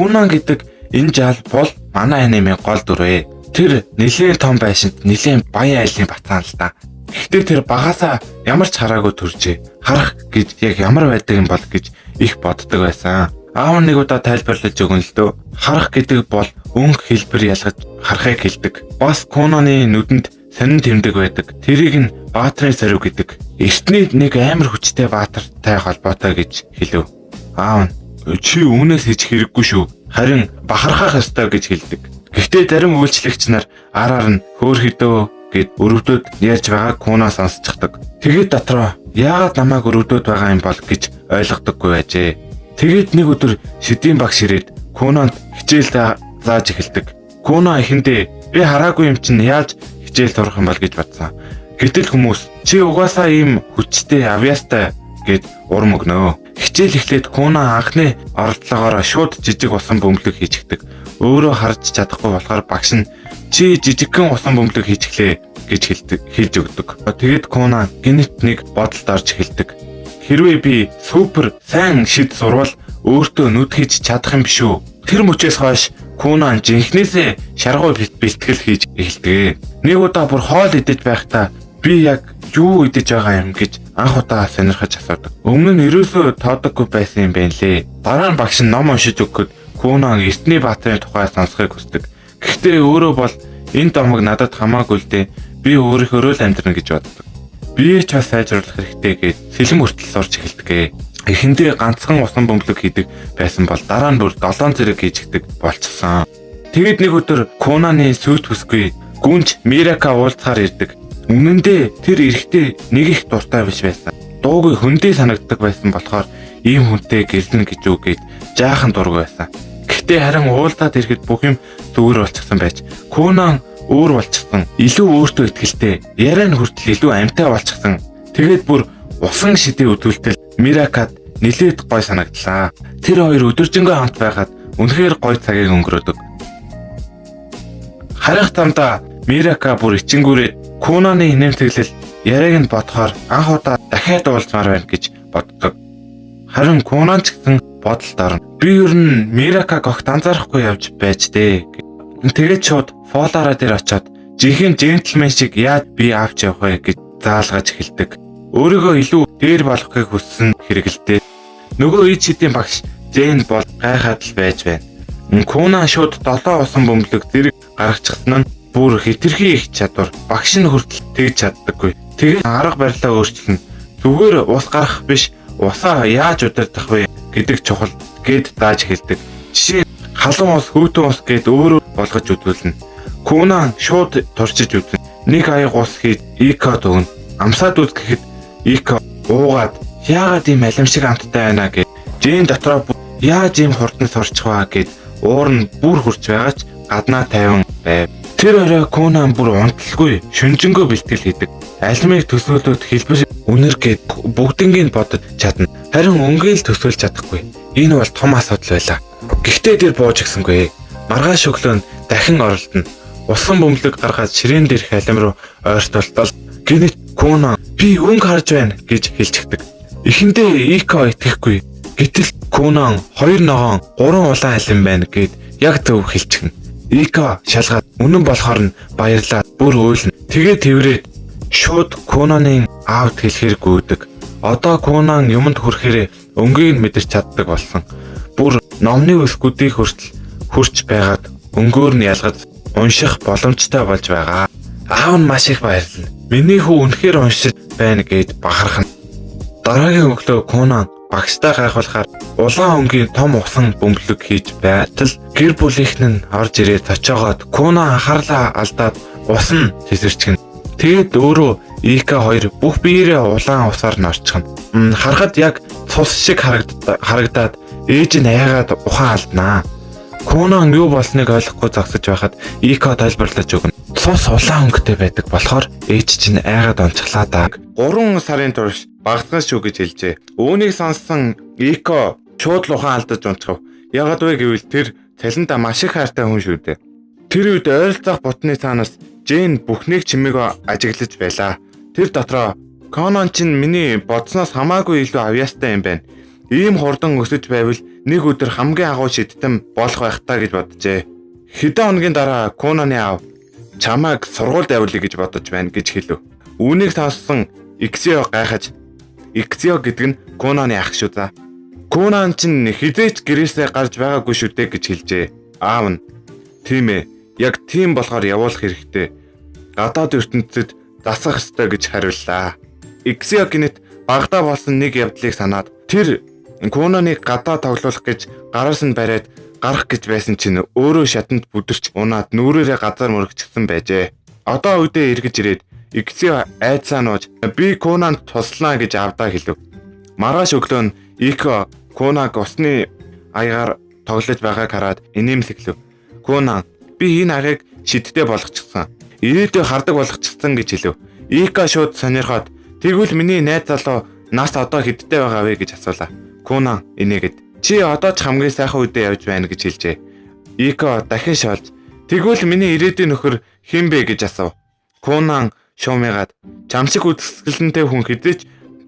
Кунан гэдэг энэ жаал бол манай анимын гол дүрээ. Тэр нэлээд том байшинд нэлээд баян айлын батсан л да. Гэхдээ тэр багасаа ямар ч хараагүй төржээ. Харах гэж яг ямар байдаг юм бол гэж их боддог байсан. Аав нэг удаа тайлбарлаж өгөн л дөө. Харах гэдэг бол өнгө хэлбэр ялгаж харахыг хэлдэг. Бас Кунаны нүдэнд сонин тэмдэг байдаг. Тэрийг нь баатрын сорив гэдэг. Эртний нэг амар хүчтэй баатартай холбоотой гэж хэлв. Аав нь чи үүнээс хийж хэрэггүй шүү. Харин бахархах ёстой гэж хэлдэг. Гэхдээ зарим үйлчлэгч нар араар нь хөөхөдөө гэд өрөвдөд ярьж байгааг Куна сонсчихдаг. Тэгээд дотроо яагаад намайг өрөвдөд байгаа юм бол гэж ойлгодоггүй байжээ. Тэгээд нэг өдөр шидийн багш ирээд Кунанд хичээл зааж эхэлдэг. Куна эхэндээ би хараагүй юм чинь яаж хичээл сурах юм бол гэж бодсон. Гэтэл хүмүүс чи угаасаа ийм хүчтэй авьяастай гэд урам өгнөө. Хичээл эхлээд Куна анхны оролдлогоороо шууд жижиг усан бөмбөлөг хийчихдэг. Өөрөө харж чадахгүй болохоор багш нь чи жижигхэн усан бөмбөлөг хийчихлээ гэж хэлж өгдөг. Тэгээд Куна гинт нэг бодолд орж эхэлдэг. Хэрвээ би супер сайн шид сурвал өөртөө нүд хийж чадах юм биш үү? Тэр мөчөөс хойш Куна жинхнээсээ шаргуу бэлтгэл хийж эхэлдэг. Нэг удаа бүр хоол идэж байхдаа би яг юу идэж байгаа юм гэж анх удаа сонирхож асуудаг. Өмнө нь ерөөсөө тоодоггүй байсан юм байна лээ. Дараа нь багш нь ном уншиж өгөхөд Кунан Эртний баатрын тухай сонсохыг хүсдэг. Гэхдээ өөрөө бол энэ домог надад хамаагүй л дээ. Би өөрийнхөө л амьдрна гэж боддог. Би ч бас сайжруулах хэрэгтэй гэж сэлэм хүртэл сурч эхэлдэг. Эхэндээ ганцхан усан бөмбөлөг хийдэг байсан бол дараа нь бүр 7 зэрэг хийжигдэг болчихсон. Тэгэд нэг өдөр Кунаны сүйт бүсгүй гүнж Мирака уулзахаар ирдэг. Үнэн дээр тэр эрэгтэй нэг их дуртай биш байсан. Дуугүй хөндөө санагддаг байсан болохоор ийм хүнтэй гэрлэн гэж үгээд жаахан дург байсан. Гэхдээ харин уулзаад ирэхэд бүх юм зүгээр болчихсон байж Кунан өөр болчихсон. Илүү өөртөө итгэлтэй, яриан хүртэл илүү амьтаа болчихсон. Тэгээд бүр усан шидийн өдөлтөл Миракад нэлээд гой санагдлаа. Тэр хоёр өдөржингөө хамт байгаад үнэхээр гой цагийг өнгөрөөдөг. Харих замдаа Мирака бүр ичингүүрээ Кунаны нэмтэглэл яриаг нь бодохоор анх удаа дахиад уулзмаар байна гэж боддог. Харин Кунан ч гэсэн бодолд орно. Би ер нь Миракаг огт анзаарахгүй явж байж дээ. Тэгээд шууд фолараа дээр очиод жинхэнэ джентльмен шиг яаж би авч явах вэ гэж заалгаж эхэлдэг. Өөрийгөө илүү дээр болгохыг хүссэн хэрэгэлтэй. Нөгөө ид шидийн багш Жэн бол гайхаад л байж байна. Кунан шууд 7 усан бөмбөлөг зэрэг гаргачихсан нь бүр хэтэрхий их чадвар. Багш нь хүртэл тэгж чаддаггүй. Тэгээд арга барилаа өөрчилнө. Зүгээр ус гарах биш, усаа яаж удирдах вэ гэдэг чухал гэд дааж эхэлдэг. Жишээ халуун ус, хөтөн ус гэд өөрөө болгож үзүүлнэ. Кунан шууд турчиж үзнэ. Нэг аяг ус хийж Икод өгнө. Амсаад үз гэхэд Ико уугаад яагаад ийм алимшиг амттай байна гэд Жэн дотроо яаж ийм хурдан сурчих вэ гэд уур нь бүр хурж байгаач гаднаа тавин байв. Тэр орой Кунан бүр унталгүй шүнжэнгөө бэлтгэл хийдэг. Алимыг төсөөлөд хэлбэр үнэр гэд бүгднийг бодож чадна. Харин өнгийг төсөөлж чадахгүй. Энэ бол том асуудал байлаа. Гэхдээ тэр бууж гисэнгүй. Маргааш өглөө дахин оролдоно. Усан бөмбөлөг гаргаад ширээн дээрх алим руу ойртолтол гинэт Кунан би өнгө харж байна гэж хэлчихдэг. Эхэндээ Ико итгэхгүй. Гэтэл Кунан 2 ногоон 3 улаан алим байна гэд яг зөв хэлчихнэ. Ико шалгаад үнэн болохоор нь баярлаад бүр өөлнө. Тэгээд тэрвэрээд шууд Кунанын аавд хэлэхэр гүйдэг. Одоо Кунан юмд хүрэхээр өнгийг мэдэрч чаддаг болсон. Бүр номны өсгүүдийг хүртэл хүрч байгаад өнгөөр нь ялгаж унших боломжтой болж байгаа. Аав нь маш их баярлна. Миний хүү үнэхээр уншиж байна гэд бахархна. Дараагийн өглөө Кунан багштай гайхуулахаар улаан өнгийн том усан бөмбөлөг хийж байтал гэр бүлийнхэн нь орж ирээд очоогоод Кунан анхаарлаа алдаад ус нь тесэрчгэн. Тэгэд өөрөө Ика хоёр бүх биеэрээ улаан усаар нь орчихно. Харахад яг цус шиг харагдаад ээж нь аяагаад ухаан алднаа. Кунан юу болсныг ойлгохгүй зогсож байхад Ика тайлбарлаж өгнө. Цус улаан өнгөтэй байдаг болохоор ээж чинь айгаад онцглаа даа. 3 сарын турш багцгаж шүү гэж хэлжээ. Үүнийг сонссон Ико шууд л ухаан алдаж унтчихв. Ягаад вэ гэвэл тэр цалинда маш их хайртай хүн шүү дээ. Тэр үед ойролцоох бутны цаанаас Жэн бүхнийг чимээгөө ажиглаж байлаа. Тэр дотроо Кунан чинь миний бодсноос хамаагүй илүү авьяастай юм байна. Ийм хурдан өсөж байвал нэг өдөр хамгийн агуу шидтэм болох байх таа гэж боджээ. Хэдэн хоногийн дараа Конаны аав чамайг сургуульд явуулъя гэж бодож байна гэж хэлв. Үүнийг сонссон Иксио гайхаж, Иксио гэдэг нь Конаны ах шүү за. Конан чинь хизээч гэрээсээ гарч байгаагүй шүү дээ гэж хэлжээ. Аав нь тийм ээ, яг тийм болохоор явуулах хэрэгтэй. Гадаад ертөнцид засах ёстой гэж хариуллаа. Иксио гинэт багтаа болсон нэг явдлыг санаад тэр Конаныг гадаа тоглуулах гэж гараас нь бариад гарах гэж байсан чинь өөрөө шатанд бүдэрч унаад нүрээрээ газар мөрөгчсөн байжээ. Одоо үедээ эргэж ирээд Иксио айцаа нууж би Конанд туслана гэж авдаа хэлв. Маргааш өглөө нь Ико Конаг усны аягаар тоглож байгааг хараад инээмсэглэв. Конан би энэ агийг шидтэй болгочихсон. Ирээдүйд хардаг болгочихсон гэж хэлв. Ико шууд сонирхоод тэгвэл миний найз залуу нас одоо хэдтэй байгаа вэ гэж асуулаа. Конан инээгээд чи одоо ч хамгийн сайхан үедээ явж байна гэж хэлжээ. Ико дахин шоолж тэгвэл миний ирээдүйн нөхөр хэн бэ гэж асуув. Конан шуумыгаад чамшиг үсгэлэнтэй хүн хэдэж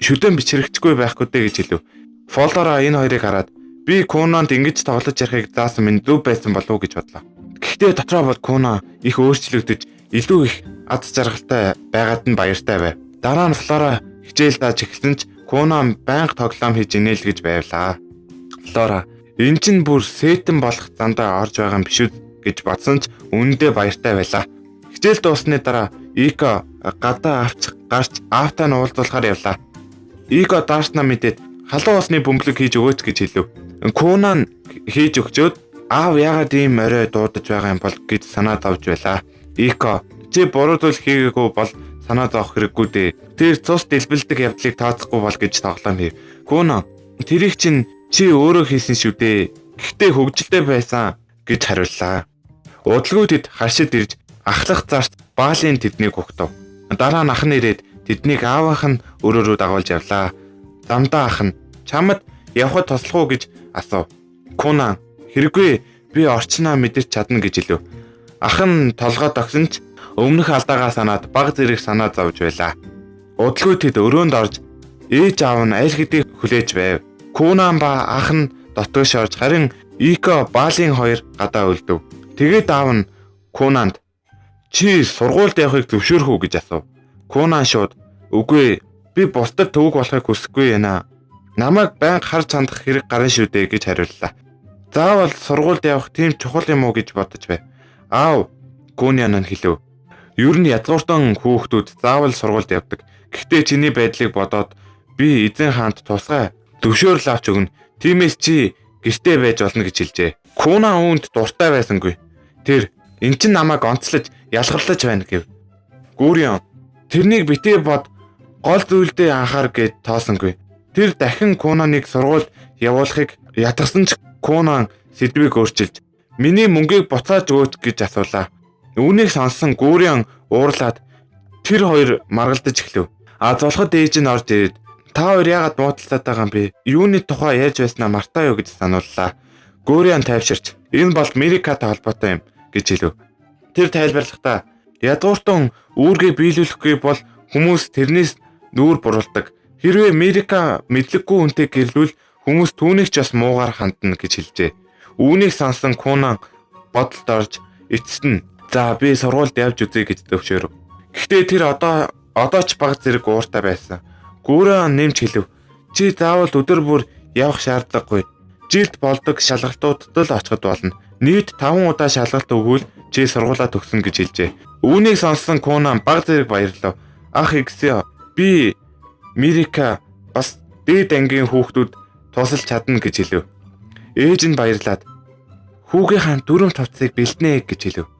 шүдэн бичрэгчгүй байхгүй дээ гэж хэлв. Фолдороо энэ хоёрыг хараад би Конанд ингэж тоглож ярихыг заасан минь зөв байсан болов уу гэж бодлоо. Гэхдээ дотроо бол Конан их өөрчлөгдөж илүү их аз жаргалтай байгаад нь баяртай байв. Дараа нь Флора хичээл дааж эхэлсэн ч Конан байнга тоглоом хийж инээл гэж байвлаа. Флора эн чинь бүр сэтэн болох зандаа орж байгаа юм биш үү гэж бодсон ч үнэндээ баяртай байлаа. Хичээл дуусны дараа Ико гадаа авчих гарч аавтай нь уулзуулахаар явлаа. Ико даарснаа мэдээд халуун усны бөмбөлөг хийж өгөөч гэж хэлв. Конан хийж өгчөөд аав яагаад ийм орой дуудаж байгаа юм бол гэж санаа зовж байлаа. Ико чи буруу зүйл хийгээгүй бол санаа зовох хэрэггүй дээ. Тэр цус дэлбэлдэг явдлыг тооцохгүй бол гэж тоглоом хийв. Конан тэрийг чинь чи өөрөө хийсэн шүү дээ. Гэхдээ хөвгөлтэй байсан гэж хариуллаа. Удалгүй тэд харшид ирж ахлах зарт баалын тэднийг угтав. Дараа нь ах нь ирээд тэднийг аавынх нь өрөөрөө дагуулж явлаа. Замдаа ах нь чамд явхад тослох уу гэж асуув. Конан хэрэггүй би орчноо мэдэрч чадна гэж хэлв. Ах нь толгой тогсон ч өмнөх алдаагаа санаад баг зэрэг санаа зовж байлаа. Удалгүй тэд өрөөнд орж ээж аав нь аль хэдийн хүлээж байв. Конан ба ах нь дотгош орж харин Ико баалын хоёр гадаа үлдэв. Тэгээд аав нь Конанд чи сургуульд явахыг зөвшөөрөх үү гэж асуув. Конан шууд үгүй би бусдад төвөг болохыг хүсэхгүй байна. Намайг байнга харж хандах хэрэг гарна шүү дээ гэж хариуллаа. Заавал сургуульд явах тийм чухал юм уу гэж бодож байв. Аав Конан нь хэлв. Ер нь язгууртан хүүхдүүд заавал сургуульд явдаг. Гэхдээ чиний байдлыг бодоод би эзэн хаанд тусгай зөвшөөрөл авч өгнө. Тиймээс чи гэртээ байж болно гэж хэлжээ. Конан үүнд дуртай байсангүй. Тэр эн чин намайг онцлож ялгарлаж байна гэв. Гүрэн тэрнийг битээ бод гол зүйлдээ анхаар гэд тоосонгүй. Тэр дахин Конаныг сургуульд явуулахыг ятгсан ч Конан сэдвийг өөрчилж миний мөнгийг буцааж өгөөч гэж асуулаа. Үүнийг сонссон Гүрэн уурлаад тэр хоёр маргалдаж эхлэв. Золход ээж нь орж ирээд та хоёр яагаад муудалцаад байгаа юм бэ? Юуны тухай ярьж байснаа мартаа юу гэж санууллаа. Гүрэн тайвширч энэ бол Мирикатай холбоотой юм гэж хэлв. Тэр тайлбарлахдаа ядууртан үүргээ биелүүлэхгүй бол хүмүүс тэрнээс нүүр буруулдаг. Хэрвээ Мирика мэдлэггүй хүнтэй гэрлүүл хүмүүс түүнийг ч бас муугаар хандна гэж хэлжээ. Үүнийг сонсон Конан бодолд орж эцэст нь за би сургуульд явж үзье гэж зөвшөөрөв. Гэхдээ тэр одоо ч баг зэрэг ууртай байсан. Гүрэн нэмж хэлв. Чи заавал өдөр бүр явах шаардлагагүй. Жилд болдог шалгалтуудад л очиход болно. Нийт 5 удаа шалгалт өгвөл чи сургуулаа төгснө гэж хэлжээ. Үүнийг сонссон Конан баг зэрэг баярлав. Ах Иксио, би Мирика бас дээд ангийн хүүхдүүд тусалж чадна гэж хэлв. Ээж нь баярлаад хүүгийнхаа дүрм тавцыг бэлднэ гэж хэлв.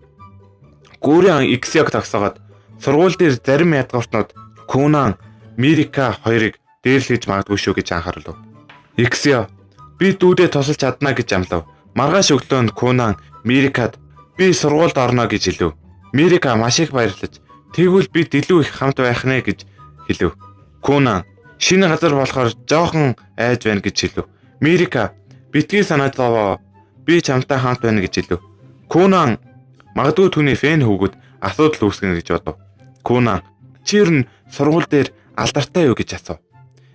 Гүрэн Иксиог тогсоогоод сургууль дээр зарим ядгууртнууд Конан, Мирика хоёрыг дээрлэж магадгүй шүү гэж анхаарлав. Иксио, би дүүдээ тусалж чадна гэж амлав. Маргааш өглөө нь Конан Мирикад би сургуульд орно гэж хэлв. Мирика маш их баярлаж тэгвэл бид илүү их хамт байх нэ гэж хэлв. Конан шинэ газар болохоор жоохон айж байна гэж хэлв. Мирика битгий санаад зовоо. Би чамтай хамт байна гэж хэлв. Конан магадгүй түүний фэн хүүгүүд асуудал үүсгэнэ гэж бодов. Конан чи ер нь сургууль дээр алдартай юу гэж асуув.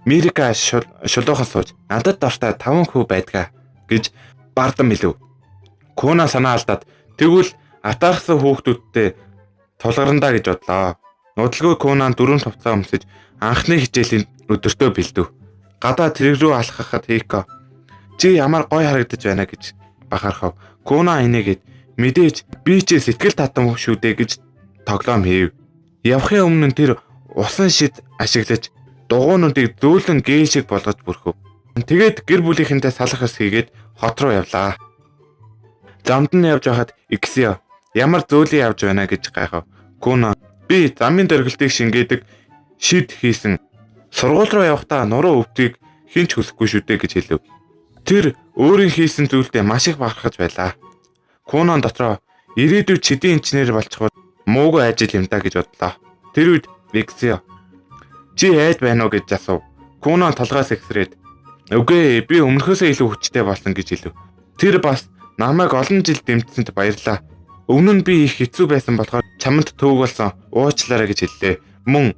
Мирика шулуухан сууж надад дортой 5 хүү байдгаа гэж бардам хэлв. Кона санаа алдаад тэгвэл атаархсан хүүхдүүдтэй тулгарандаа гэж бодлоо. Нудалгүй Конан 4 хувцас өмсөж анхны хичээлийн өдөртөө бэлдэв. Гадаа тэрэг рүү алхахад Хико чи ямар гой харагдаж байна гэж бахархав. Кона инээгээд мэдээж би ч сэтгэл татам шүү дээ гэж тоглоом хийв. Явахын өмнө тэр усан шид ашиглаж дугуйнуудыг зөөлөн гээ шиг болгож бүрхв. Тэгээд гэр бүлийнхэнтэй салах ёс хийгээд хот руу явлаа. Замд нь явж байхад Иксио ямар зөөлөн явж байна гэж гайхав. Кона би замын дөргөлтийг шингээдэг шид хийсэн. Сургууль руу явахдаа нуруу өвдгийг хинч хүсэхгүй шүү дээ гэж хэлв. Тэр өөрийн хийсэн зүйлдээ маш их бахархаж байлаа. Конан дотроо ирээдүйд чидийн инженер болчихвол муугүй ажил юм да гэж бодлоо. Тэр үед Иксио чи айд байна уу гэж асуув. Конан толгоос ихсрээд үгүй би өмнөхөөсөө илүү хүчтэй болсон гэж хэлв. Тэр бас намайг олон жил дэмжсэнд баярлаа. Өмнө нь би их хэцүү байсан болохоор чамд төвөг болсон уучлаарай гэж хэллээ. Мөн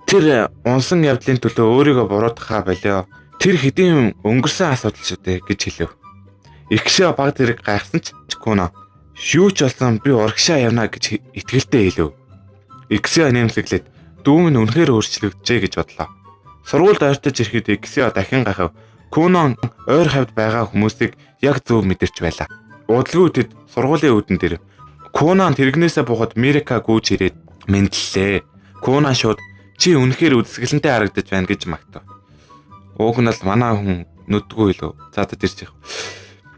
тэр унсан явдлын төлөө өөрийгөө буруудахаа болио. Тэр хэдийн өнгөрсөн асуудал шүү дээ гэж хэлв. Иксио баг зэрэг гайхсан ч Кона юу ч болсон би урагшаа явна гэж итгэлтэй хэлв. Иксио нэмсэглээд дүү минь үнэхээр өөрчлөгдөжээ гэж бодлоо. Сургуульд ойртож ирэхэд Иксио дахин гайхав. Конан ойр хавьд байгаа хүмүүсийг яг зөв мэдэрч байлаа. Удалгүй тэд сургуулийн үүдэн дээр Конан тэрэгнээсээ буухад Мирика гүйж ирээд мэдлээ. Конан шууд чи үнэхээр үсгэлэнтэй харагдаж байна гэж магтав. Уг нь л манай хүн нүдгүй лөө. Заадад ирж яах.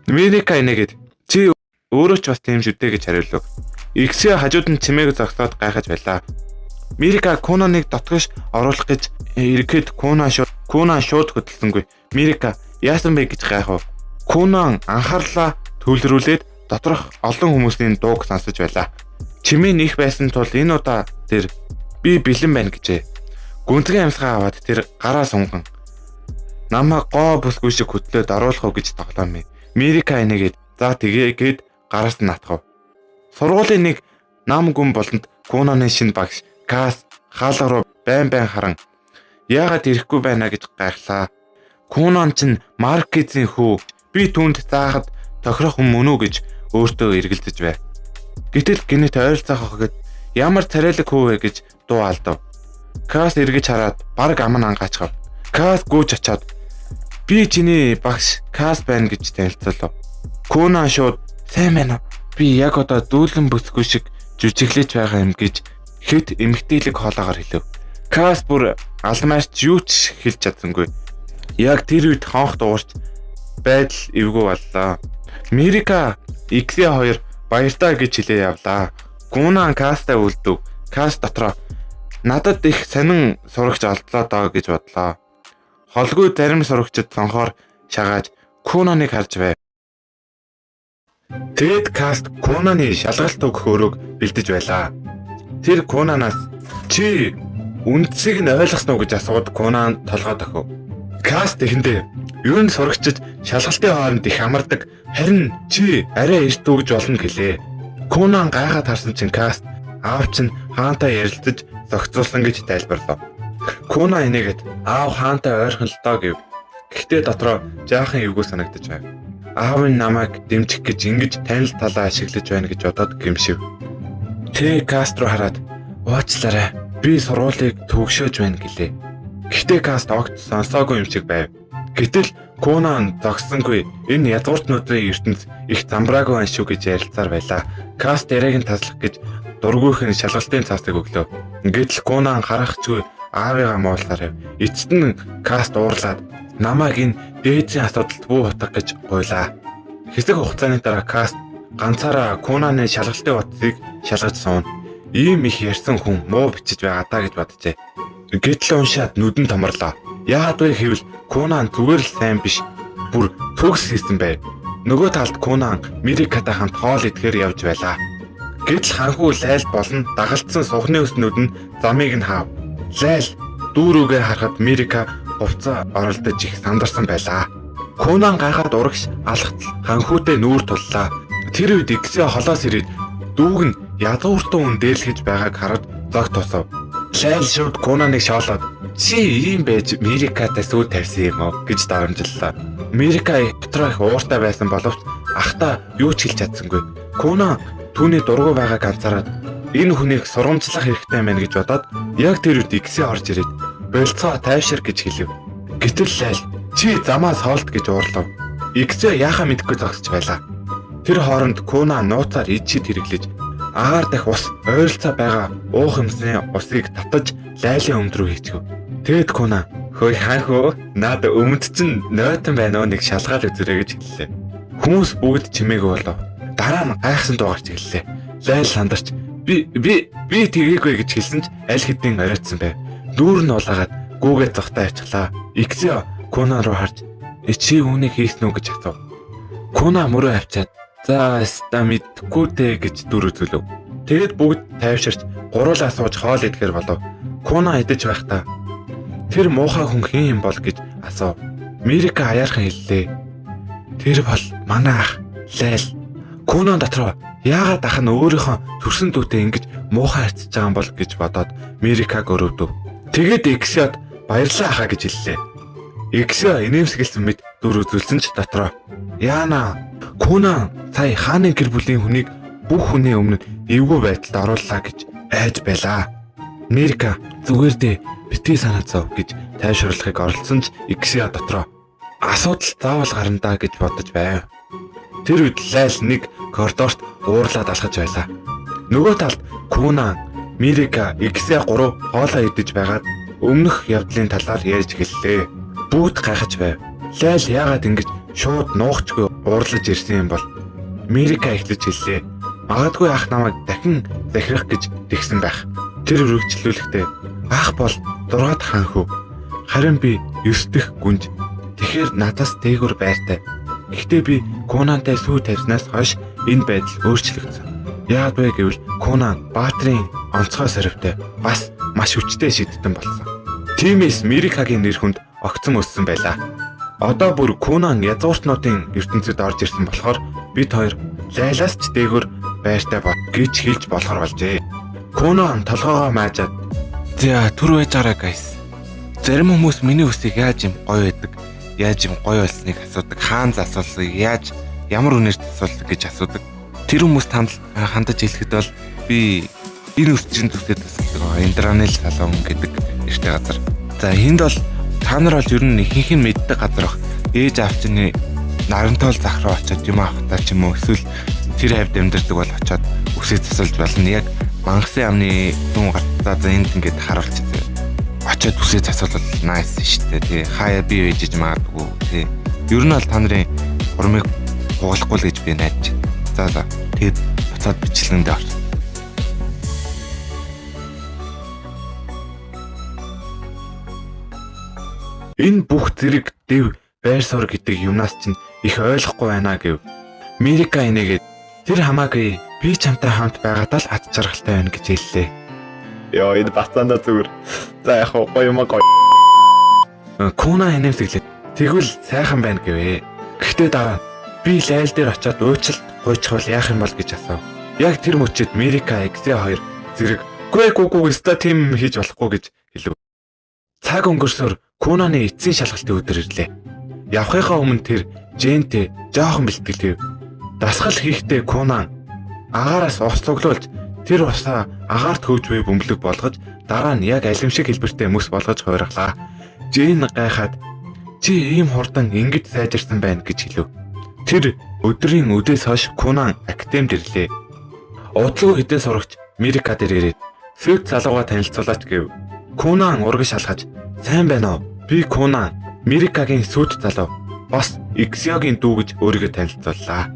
Мирика инээгээд чи өөрөө ч бас тийм шүү дээ гэж хариулв. Иксио хажууд нь чимээг зогсоод гайхаж байлаа. Мирика Конаныг дотгош оруулах гэж ирэхэд Конан шууд хөдөлсөнгүй. Мирика яасан бэ гэж гайхав. Конан анхаарлаа төвлөрүүлээд доторх олон хүмүүсийн дууг сонсож байлаа. Чимээ их байсан тул энэ удаа тэр би бэлэн байна гэжээ. Гүнзгий амьсгаа аваад тэр гараа сунган намайг гоо бүсгүй шиг хөтлөөд оруулах уу гэж тоглоом. Мирика инээгээд за тэгээгээд гараас нь натгав. Сургуулийн нэг нам гүн болонд Конаны шинэ багш Кас хаалга руу байн харан яагаад ирэхгүй байна гэж гайхлаа. Конан ч Маркизийн хүү би түүнд заахад тохирох хүн мөн үү гэж өөртөө эргэлдэж байв. Гэтэл гинэт ойролцоох гэхэд ямар царайлаг хүү вэ гэж дуу алдав. Кас эргэж хараад баг ам нь ангаачгав. Кас гүйж очоод би чиний багш Кас байна гэж танилцуулав. Конан шууд сайн байна уу? Би яг одоо дүүлэн бүсгүй шиг жүжиглэж байгаа юм гэж хэд эмгтээлэг хоолоогоор хэлв. Кас бүр алмаарч юу ч хэлж чадсангүй. Яг тэр үед хонх дуурч байдал эвгүй боллоо. Мирика Иксио хоёр баяртай гэж хэлээ явлаа. Конан Кастай үлдэв. Кас дотроо надад их сонин сурагч олдлоо доо гэж бодлоо. Холгүй зарим сурагчид сонхоор шагааж Конаныг харж байв. Тэгэд Каст Конаны шалгалт өгөх өрөөг бэлдэж байлаа. Тэр Конанаас чи үндсийг нь ойлгосноо гэж асууд Конан толгой дохив. Каст тэхэндээ ер нь сурагчид шалгалтын хооронд их амардаг, харин чи арай эрт өгж болно гэлээ. Конан гайхаад харсан чинь Каст аав чинь хаантай ярилцаж зохицуулсан гэж тайлбарлав. Конан инээгээд аав хаантай ойрхон л доо гэв. Гэхдээ дотроо жаахан эвгүй санагдаж байв. Аав нь намайг дэмжих гэж ингэж танил талаа ашиглаж байна гэж бодоод гэмшив. Тэ Каст руу хараад уучлаарай. Би сургуулийг төгшөөж байна гэлээ. Гэхдээ Каст огт сонсоогүй юм шиг байв. Гэтэл Конан зогссонгүй энэ язгууртнуудын ертөнц их замбраагүй байна шүү гэж ярилцаар байлаа. Каст яриаг нь таслах гэж дургүйхэн шалгалтын цаасыг өглөө. Гэтэл Конан харахчгүй аавыгаа муулсаар байв. Эцэст нь Каст уурлаад намайг энэ дээдсийн асуудалд бүү хутгах гэж гуйлаа. Хэсэг хугацааны дараа Каст ганцаараа Конаны шалгалтын утсыг шалгаж суун. Ийм их ярьсан хүн муу бичиж байгаа даа гэж боджээ. Гэтэл уншаад нүдэн томрлоо. Яагаад вэ гэвэл Конан зүгээр л сайн биш, бүр төгс хийсэн байв. Нөгөө талд Конан Мирикатай хамт хоол идэхээр явж байлаа. Гэтэл ханхүү Лайл болон дагалдсан сухны өснүүд нь замыг нь хаав. Лайл дүүрүүгээ харахад Мирика хувцас оролдож их сандарсан байлаа. Конан гайхаад урагш алхтал ханхүүтэй нүүр туллаа. Тэр үед Иксио холоос ирээд дүүг нь ядууртан хүн дээрлэж байгааг хараад зог тусав. Лайл шууд Конаныг шоолоод Чи ийм байж Мирикатай сүү тавьсан юм уу гэж дарамжлаа. Мирика дотроо их ууртай байсан боловч ахта юу ч хэлж чадсангүй. Кунан түүний дургу байгааг анзаараад энэ хүнийг сургамжлах хэрэгтэй мэн гэж бодоод яг тэр үед Иксэ орж ирээд болцоо тайвшир гэж хэлв. Гэтэл Лайл чи замаас хоолт гэж уурлав. Иксэ яахаа мэдэхгүй зогсож байлаа. Тэр хооронд Кунан нууцаар ичид хэрэглэж агаар дах ус ойролцоо байгаа уух юмсны усыг татаж Лайлын өмд рүү хийчихв. Тэгэд Кунан хөөе хаанхөө наад өмд чинь нойтон байна уу нэг шалгаал үзэрэй гэж хэллээ. Хүмүүс бүгд чимээгүй болов. Дараа нь гайхсан дуугарч хэллээ. Лайл сандарч би тэгээгүй гэж хэлсэн ч аль хэдийн оройтсан байв. Дүүр нь улаагаад гүүгээ зогтой ачглаа. Иксэ Кунан руу харж чи үүнийг хийсэн үү гэж асуув. Кунан мөрөө авчаад за ста мэдгүй дээ гэж дүр үзүүлв. Тэгэд бүгд тайвширч гуруулаа сууж хоол идэхэр болов. Кунан идэж байхдаа тэр муухай хүн хэн юм бол гэж асуув. Мирика аяархан хэллээ. Тэр бол манай ах Лайл. Кунан дотроо яагаад ах нь өөрийнхөө төрсөн дүүтэй ингэж муухай харьцаж байгаа юм бол гэж бодоод Мирикаг өрөвдөв. Тэгэд Иксэд баярлалаа ахаа гэж хэллээ. Иксэ инээмсэглсэн мэт дүр үзүүлсэн ч дотроо яана Кунан сая хааны гэр бүлийн хүнийг бүх хүний өмнө эвгүй байдалд орууллаа гэж айж байлаа. Мирика зүгээр дээ битгий санаацав гэж тайвшруулахыг оролцсон ч Иксэ дотроо асуудал заавал гарна гэж бодож байв. Тэр үед Лайл нэг коридорт уурлаад алхаж байлаа. Нөгөө талд Кунан, Мирика, Иксэ гурав хоолоо идэж байгаад өмнөх явдлын талаар ярьж гэллээ. Бүгд гайхаж байв. Лайл яагаад ингэж шууд нуухчгүй уурлаж ирсэн юм бол? Мирика эхлэж хэллээ. Магадгүй ах намайг дахин захирах гэж тэгсэн байх. Тэр үргэлжлүүлэхдээ ах бол 6 хаан хүү. Харин би 9 дэх гүнж. Тэгэхээр надаас дээгүр байртай. Гэхдээ би Кунантай сүү тавьснаас хойш энэ байдал өөрчлөгдсөн. Яагаад вэ гэвэл Кунан баатрын онцгой сорвтой бас маш хүчтэй шидтэн болсон. Тиймээс Мирикагийн нэр хүнд огцом өссөн байлаа. Одоо бүр Кунан язгууртнуудын ертөнцид орж ирсэн болохоор бид хоёр Лайлаас ч дээгүр байртай бод гэж хэлж болохоор болжээ. Кунан толгоогоо маажаад "За түр байж гараа гайс. Зарим хүмүүс миний үсийг яаж юм гоё байдаг, яаж юм гоё болсныг асуудаг. Хаанз асуулсыг яаж ямар үнээрт асуулдаг гэж асуудаг. Тэр хүмүүс хандаж хэлэхэд бол би энэ үсчин зүсэд асуудаг. Индранил салон гэдэг нэртэй газар. За энд бол та нар бол ер нь ихэнх нь мэддэг газар бах. Ээж авчны нарантол зах руу очиод юм авахтаа ч юм уу эсвэл тэр хавьд амьдардаг бол очиод үсээ засалж болно. Яг мангасын амны зүүн гартаа за энд ингээд харуулчих. Очиод үсээ засвал nice шүү дээ. Тий. Хаяа би ээжж магадгүй. Тий. Ер нь бол та нарын урмыг хугалахгүй л гэж би найдаж байна. За. Тэгэд буцаад бичлэгэндээ орч. Энэ бүх зэрэг дэв байр суурь гэдэг юмнаас чинь их ойлгохгүй байна гэв. Мирика энийгээд тэр хамаагүй би чамтай хамт байгаадаа л ад жаргалтай байна гэж хэллээ. Яа энэ бацаанда зүгээр. За яг гоё юм гоё. Кунан энэмсэглээ. Тэгвэл сайхан байна гэвэ. Гэхдээ дараа би Лайл дээр очиод уучлалт гуйчихвал яах юм бол гэж асуув. Яг тэр мөчид Мирика Иксэ хоёр зэрэг гүйгүйгүй ста тим хийж болохгүй гэж хэлв. Цаг өнгөрсөөр Кунаны эцсийн шалгалтын өдөр ирлээ. Явхынхаа өмнө тэр Жэнтэй жоохон бэлтгэлтэв. Дасгал хийхдээ Кунан агаараас ус цуглуулж тэр усаа агаарт хөөж буй бөмбөлөг болгож дараа нь яг алимшиг хэлбэртэй мөс болгож хуурглаа. Жэн гайхаад чи ийм хурдан ингэж сайжирсан байна гэж хэлв. Тэр өдрийн өдөөс хойш Кунан академид ирлээ. Удлуу хэдэн сурагч Мирика дээр ирээд Фют залууга танилцуулаач гэв. Кунан ураг шалгаж сайн байна уу? Би Кунан, Мирикагийн сүйт залуу. Бас Иксэгийн дүү гэж өөрийгөө танилцууллаа.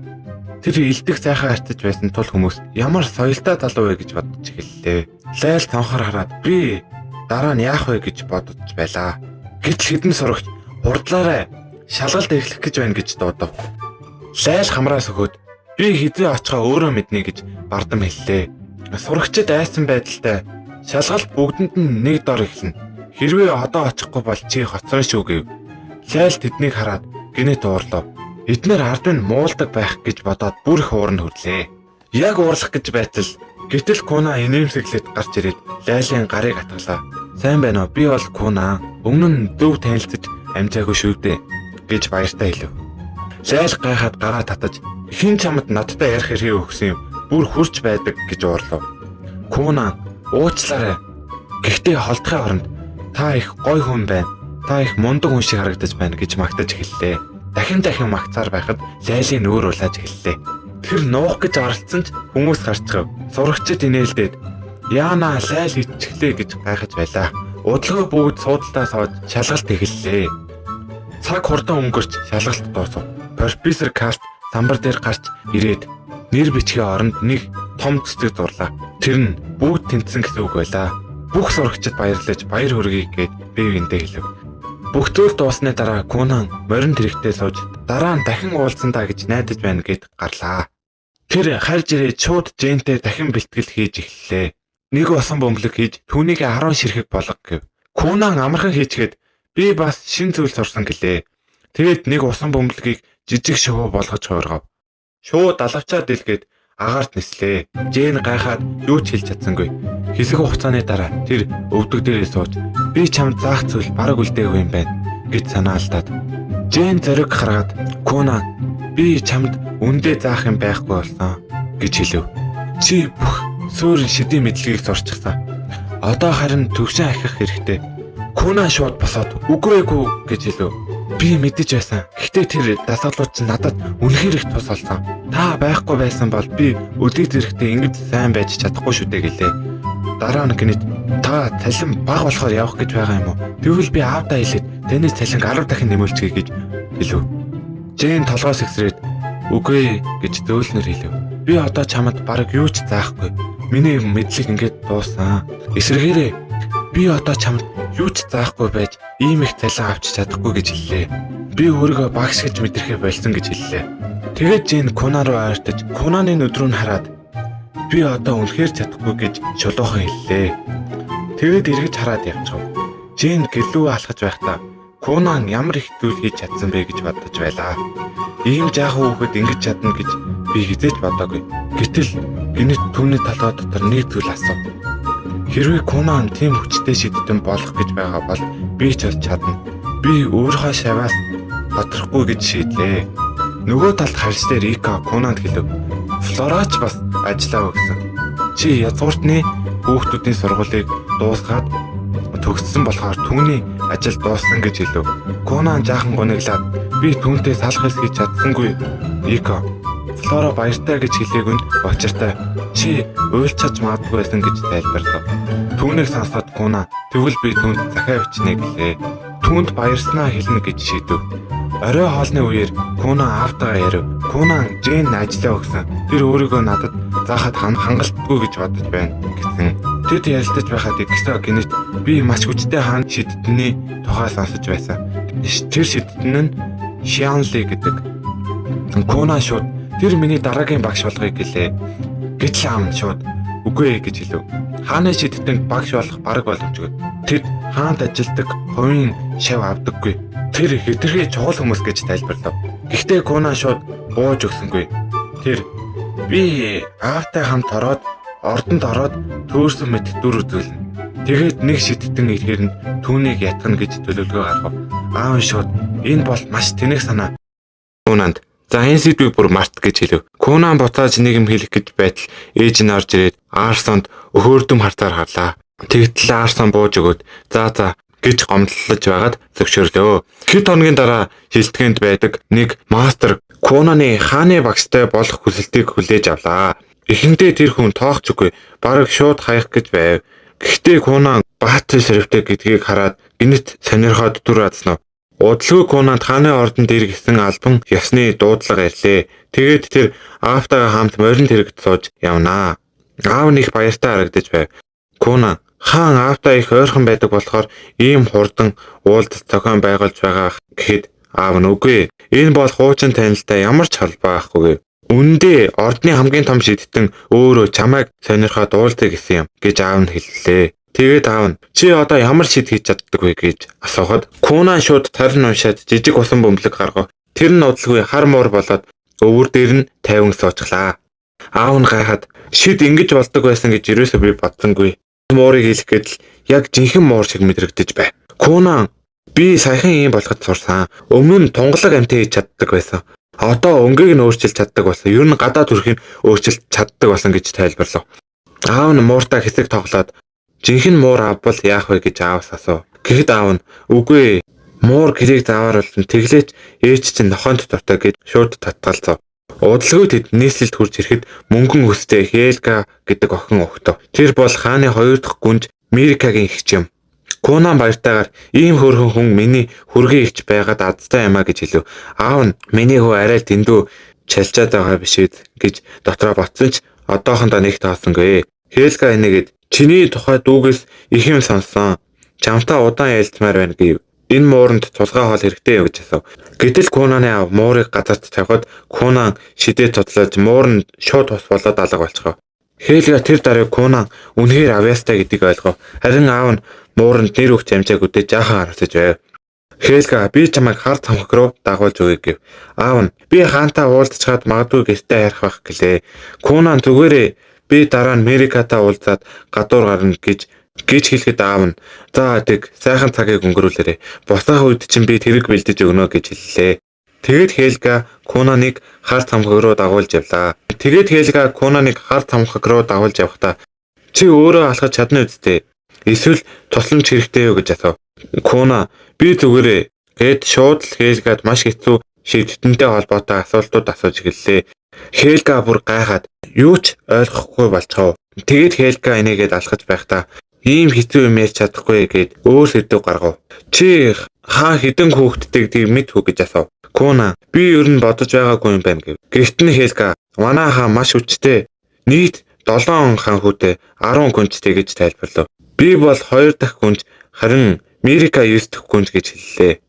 Тэр илдэг сайхан харьцаж байсан тул хүмүүс ямар соёлтой залуу вэ гэж бодож эхэллээ. Лайл цонхоор хараад би дараа нь яах вэ гэж бодож байлаа. Гэтэл хэдэн сурагч хурдлаараа шалгалт эхлэх гэж байна гэж дуудав. Лайл хамраас өгөөд би хэзээ очихоо өөрөө мэднэ гэж бардам хэллээ. Сурагчид айсан байдалтай шалгалт бүгдэнд нь нэг дор эхэлнэ. Хэрвээ одоо очихгүй бол чи хоцроо шүү гэв. Лайл тэднийг хараад гинэт уурлав. Эднэр ард нь муулдаг байх гэж бодоод бүр их уурн хөрлөө. Яг уурлах гэж байтал гэтэл Кунан инээмсэглээд гарч ирээд Лайлын гарыг атгалаа. Сайн байна уу? Би бол Куна. Өмнө нь зөв танилцаж амжаагүй шүү дээ гэж баяртай хэлв. Лайл гайхаад гараа татаж хин чамд надтай ярих хэрэг өгсөн юм. Бүр хурж байдаг гэж уурлав. Куна уучлаарай. Гэхдээ холдохын оронд та их гой хүн байна. Та их мундаг хүн шиг харагдаж байна гэж магтаж эхэллээ. Дахин магтсаар байхад Лайлын нүүр улааж эхэллээ. Тэр нуух гэж оролцсон ч хүмүүс гарчгав. Сурагчид инээлдээд яана Лайл ичглээ гэж гайхаж байлаа. Удалгүй бүгд суудалтаа сууж шалгалт эхэллээ. Цаг хурдан өнгөрч шалгалт дуусав. Профессор Каст самбар дээр гарч ирээд нэр бичгийн оронд нэг том цэцэг дурлаа. Тэр нь бүгд тэнцсэн гэсэн үг байлаа. Бүх сурагчид баярлаж баяр хүргэе гэд бивэндээ хэлв. Бүх зүйл дууссаны дараа Кунан морин тэрэгтээ сууж дараа нь дахин уулзсандаа гэж найдаж байна гэд гарлаа. Тэр харж ирээд шууд Жэнтэй дахин бэлтгэл хийж эхэллээ. Нэг усан бөмбөлөг хийж түүнийг 10 ширхэг болгох гэв. Кунан амархан хийчгээд би бас шин зүйл сурсан гэлээ. Тэгээд нэг усан бөмбөлгийг жижиг шувуу болгож хуургав. Шууд алавчаад дэлгээд агаарт нислээ. Жэн гайхаад юу ч хэлж чадсангүй. Хэсэг хугацааны дараа тэр өвдөг дээрээ сууж би чамд заах зүйл бараг үлдээгүй юм байна гэж санаалтаад Жэн зориг хараад Куна би чамд үндэ заах юм байхгүй болсон гэж хэлв. Чи бүх суурь шидийн мэдлэгийг сурчсан. Одоо харин төвшин ахих хэрэгтэй. Куна шууд босоод үгүй гэж хэлв. Би мэдэж байсан. Гэхдээ тэр дасгалууд чинь надад үнэхээр их тус олсон. Та байхгүй байсан бол би өдөө зэрэгтэй ингэж сайн байж чадахгүй шүү дээ гэлээ. Дараа нь гинэт та цалин бага болохоор явах гэж байгаа юм уу? Тэгвэл би аавдаа хэлээд танаас цалин 10 дахин нэмүүлчихье гэж хэлв. Жэн толгоос ихсрээд үгүй гэж зөөлнөр хэлв. Би одоо чамд бараг юу ч заахгүй. Миний мэдлэг ингээд дууссан. Эсвэргээрээ би одоо чамд юу ч заахгүй байж ийм их цалин авч чадахгүй гэж хэллээ. Би өөрийгөө багш гэж мэдрэхээ болсон гэж хэллээ. Тэгээд Жэн Куна руу ойртож Кунаны нүдрүүн хараад би одоо үнэхээр чадахгүй гэж шулуухан хэллээ. Тэгээд эргэж хараад явчихв. Жэн гэлүү алхаж байхдаа Кунан ямар их зүйл хийж чадсан бэ гэж бодож байлаа. Ийм жаахан хүүхэд ингэж чадна гэж би хизээж бодоогүй. Гэтэл гинэт түүний толгой дотор нэг зүйл асуув. Хэрвээ Кунан тийм хүчтэй шийдтэн болох гэж байгаа бол би ч чадна. Би өөрийнхөө шаваас доторхгүй гэж шийдлээ. Нөгөө талд харьцтай Рика Кунанд хэлв. Флорач бас ажиллаа гэсэн. Чи язгууртны хүүхдүүдийн сургуулийг дуусгаад төгссөн болохоор түүний ажил дууссан гэж хэлв. Кунан жаахан гуниглаад би түүнтэй салах хийж чадсангүй. Рика Флора баяртай гэж хэлээг нь очиртай. Чи уйлчаач магадгүй байсан гэж тайлбарлав. Түүнийг сонсоод Куна тэгвэл би түүнд захиа бичнэ гэлээ. Түүнд баярснаа хэлнэ гэж шийдэв. Орой хоолны үеэр Куна аавтайгаа ярив. Куна Жэн ажиллаа өгсөн. Тэр өөрийгөө надад заахад хангалтгүй гэж бодож байна гэсэн. Тэд ярилцаж байхад гисо гинэт би маш хүчтэй хаан шидтний тухай сонсож байсан. Тэр шидтэн нь Шианли гэдэг. Куна шууд тэр миний дараагийн багш болгоё гэлээ. Гэтэл аав нь шууд үгүй гэж хэлв. Хааны шидтэнд багш болох бараг боломжгүй. Тэд хаанд ажилдаг хувийн шав авдаггүй. Тэр хэтэрхий чухал хүмүүс гэж тайлбарлав. Гэхдээ Куна шууд бууж өгсөнгүй. Тэр би аавтай хамт ороод ордонд ороод төөрсөн мэт дүр үзүүлнэ. Тэгээд нэг шидтэн ирэхээр нь түүнийг ятгана гэж төлөвлөгөө гаргав. Аав нь шууд энэ бол маш тэнэг санаа. Кунанд за энэ сэдвийг бүр март гэж хэлв. Кунан буцааж нэг юм хэлэх гэж байтал ээж нь орж ирээд Арсонд өхөөрдөм хартаар харлаа. Тэгтэл Арсон бууж өгөөд за гэж гомдлож байгаад зөвшөөрлөө. Хэд хоногийн дараа шилтгэнд байдаг нэг мастер Кунаны хааны багштай болох хүсэлтийг хүлээж авлаа. Эхэндээ тэр хүн тоохчгүй бараг шууд хаях гэж байв. Гэхдээ Кунан баатай ширвтэй гэдгийг хараад гинэт сонирхоод дүр адснав. Удалгүй Кунанд хааны ордонд иргэсэн албан ёсны дуудлага ирлээ. Тэгээд тэр аавтайгаа хамт морин тэрэгт сууж явнаа. Аав нь их баяртай харагдаж байв. Кунан хаан аавтай их ойрхон байдаг болохоор ийм хурдан уулзалт зохион байгуулж байгаа гэхэд аав нь үгүй. Энэ бол хуучин танилтай ямар ч холбоо байхгүй. Үндэ ордны хамгийн том шидтэн өөрөө чамайг сонирхоод уулзъя гэсэн юм гэж аав нь хэллээ. Тэгээд аав нь чи одоо ямар шид хийж чаддаг вэ гэж асуухад Кунан шууд тарин уншаад жижиг усан бөмбөлөг гаргав. Тэр нь удалгүй хар муур болоод өвөр дээр нь тайван суучлаа. Аав нь гайхаад шид ингэж болдог байсан гэж юусоо би бодсонгүй. Муурыг хэлэх гэдэл яг жинхэнэ муур шиг мэдрэгдэж бай. Кунан би саяхан ийм болоход сурсан. Өмнө нь тунгалаг амт хийж чаддаг байсан. Одоо өнгийг нь өөрчилж чаддаг болсон. Ер нь гадаа төрхийг өөрчилж чаддаг болсон гэж тайлбарлав. Аав нь мууртаа хэсэг тоглоод жинхэнэ муур авбал яах вэ гэж ааваас асуув. Гэхэд аав нь үгүй муур гэрийг заавар болсон. Тэглээч ээж чинь нохоонд дуртай гэж шууд татгалзав. Удалгүй тэд нийслэлд хурж ирэхэд мөнгөн өстэй Хельга гэдэг охин өгтөө. Тэр бол хааны 2 дахь гүнж Мирикагийн эгч юм. Кунан баяртайгаар ийм хөөрхөн хүн миний хүргийн эгч байгаад азтай юмаа гэж хэлв. Аав нь миний хүү арай л дэндүү чалчаад байгаа биш үү гэж дотроо ботсон ч одоохондоо нэг таасангүй. Хельга энэгэд чиний тухай дүүгээс их юм сонссон. Чамтай удаан ярилцмаар байна гэв. Энэ мууранд тулгай хоол хэрэгтэй юу гэж асуув. Гэтэл Кунаны аав муурыг газарт тавихад Кунан шидээ тудлаж муур нь шууд тус болоод алга болчихов. Хельга тэр даруй Кунан үнэхээр авьяастай гэдгийг ойлгов. Харин аав нь мууранд нэр өгч амжааг үдээ жаахан харагдаж байв. Хельга би чамайг хар цамхаг руу дагуулж өгье гэв. Аав нь би хаантай уулзчаад магадгүй гэртээ ярих байх гэлээ. Кунан зүгээрээ би дараа нь Мерикатай уулзаад гадуур гарна гэж хэлэхэд аав нь за тэг сайхан цагийг өнгөрүүлээрэй. Босох үед чинь би тэрэг бэлдэж өгнө гэж хэллээ. Тэгэд Хельга Кунаныг хар цамхаг руу дагуулж явлаа. Явахдаа чи өөрөө алхаж чадна үсттэй. Эсвэл тусламж хэрэгтэй юу гэж асуув. Куна би зүгээрээ гэд шууд л Хельгад маш хэцүү шийдвэртэй холбоотой асуултууд асууж эхэллээ. Хельга бүр гайхаад юу ч ойлгохгүй болчихов. Тэгэд Хельга энийгээд алхаж байхдаа ийм хэцүү юм ярьж чадахгүй гэд өөр сэдв гаргав. Чи хаа хідэн хүүхдтэйг мэд хүү гэж асуув. Куна би ер нь бодож байгаагүй юм байна гэв. Гэхдээ Хельга манай хаа маш хүчтэй. Нийт 7 хаан хүүтэй 10 гүнжтэй гэж тайлбарлав. Би бол 2 дахь гүнж харин Мирика 9 дахь гүнж гэж хэллээ.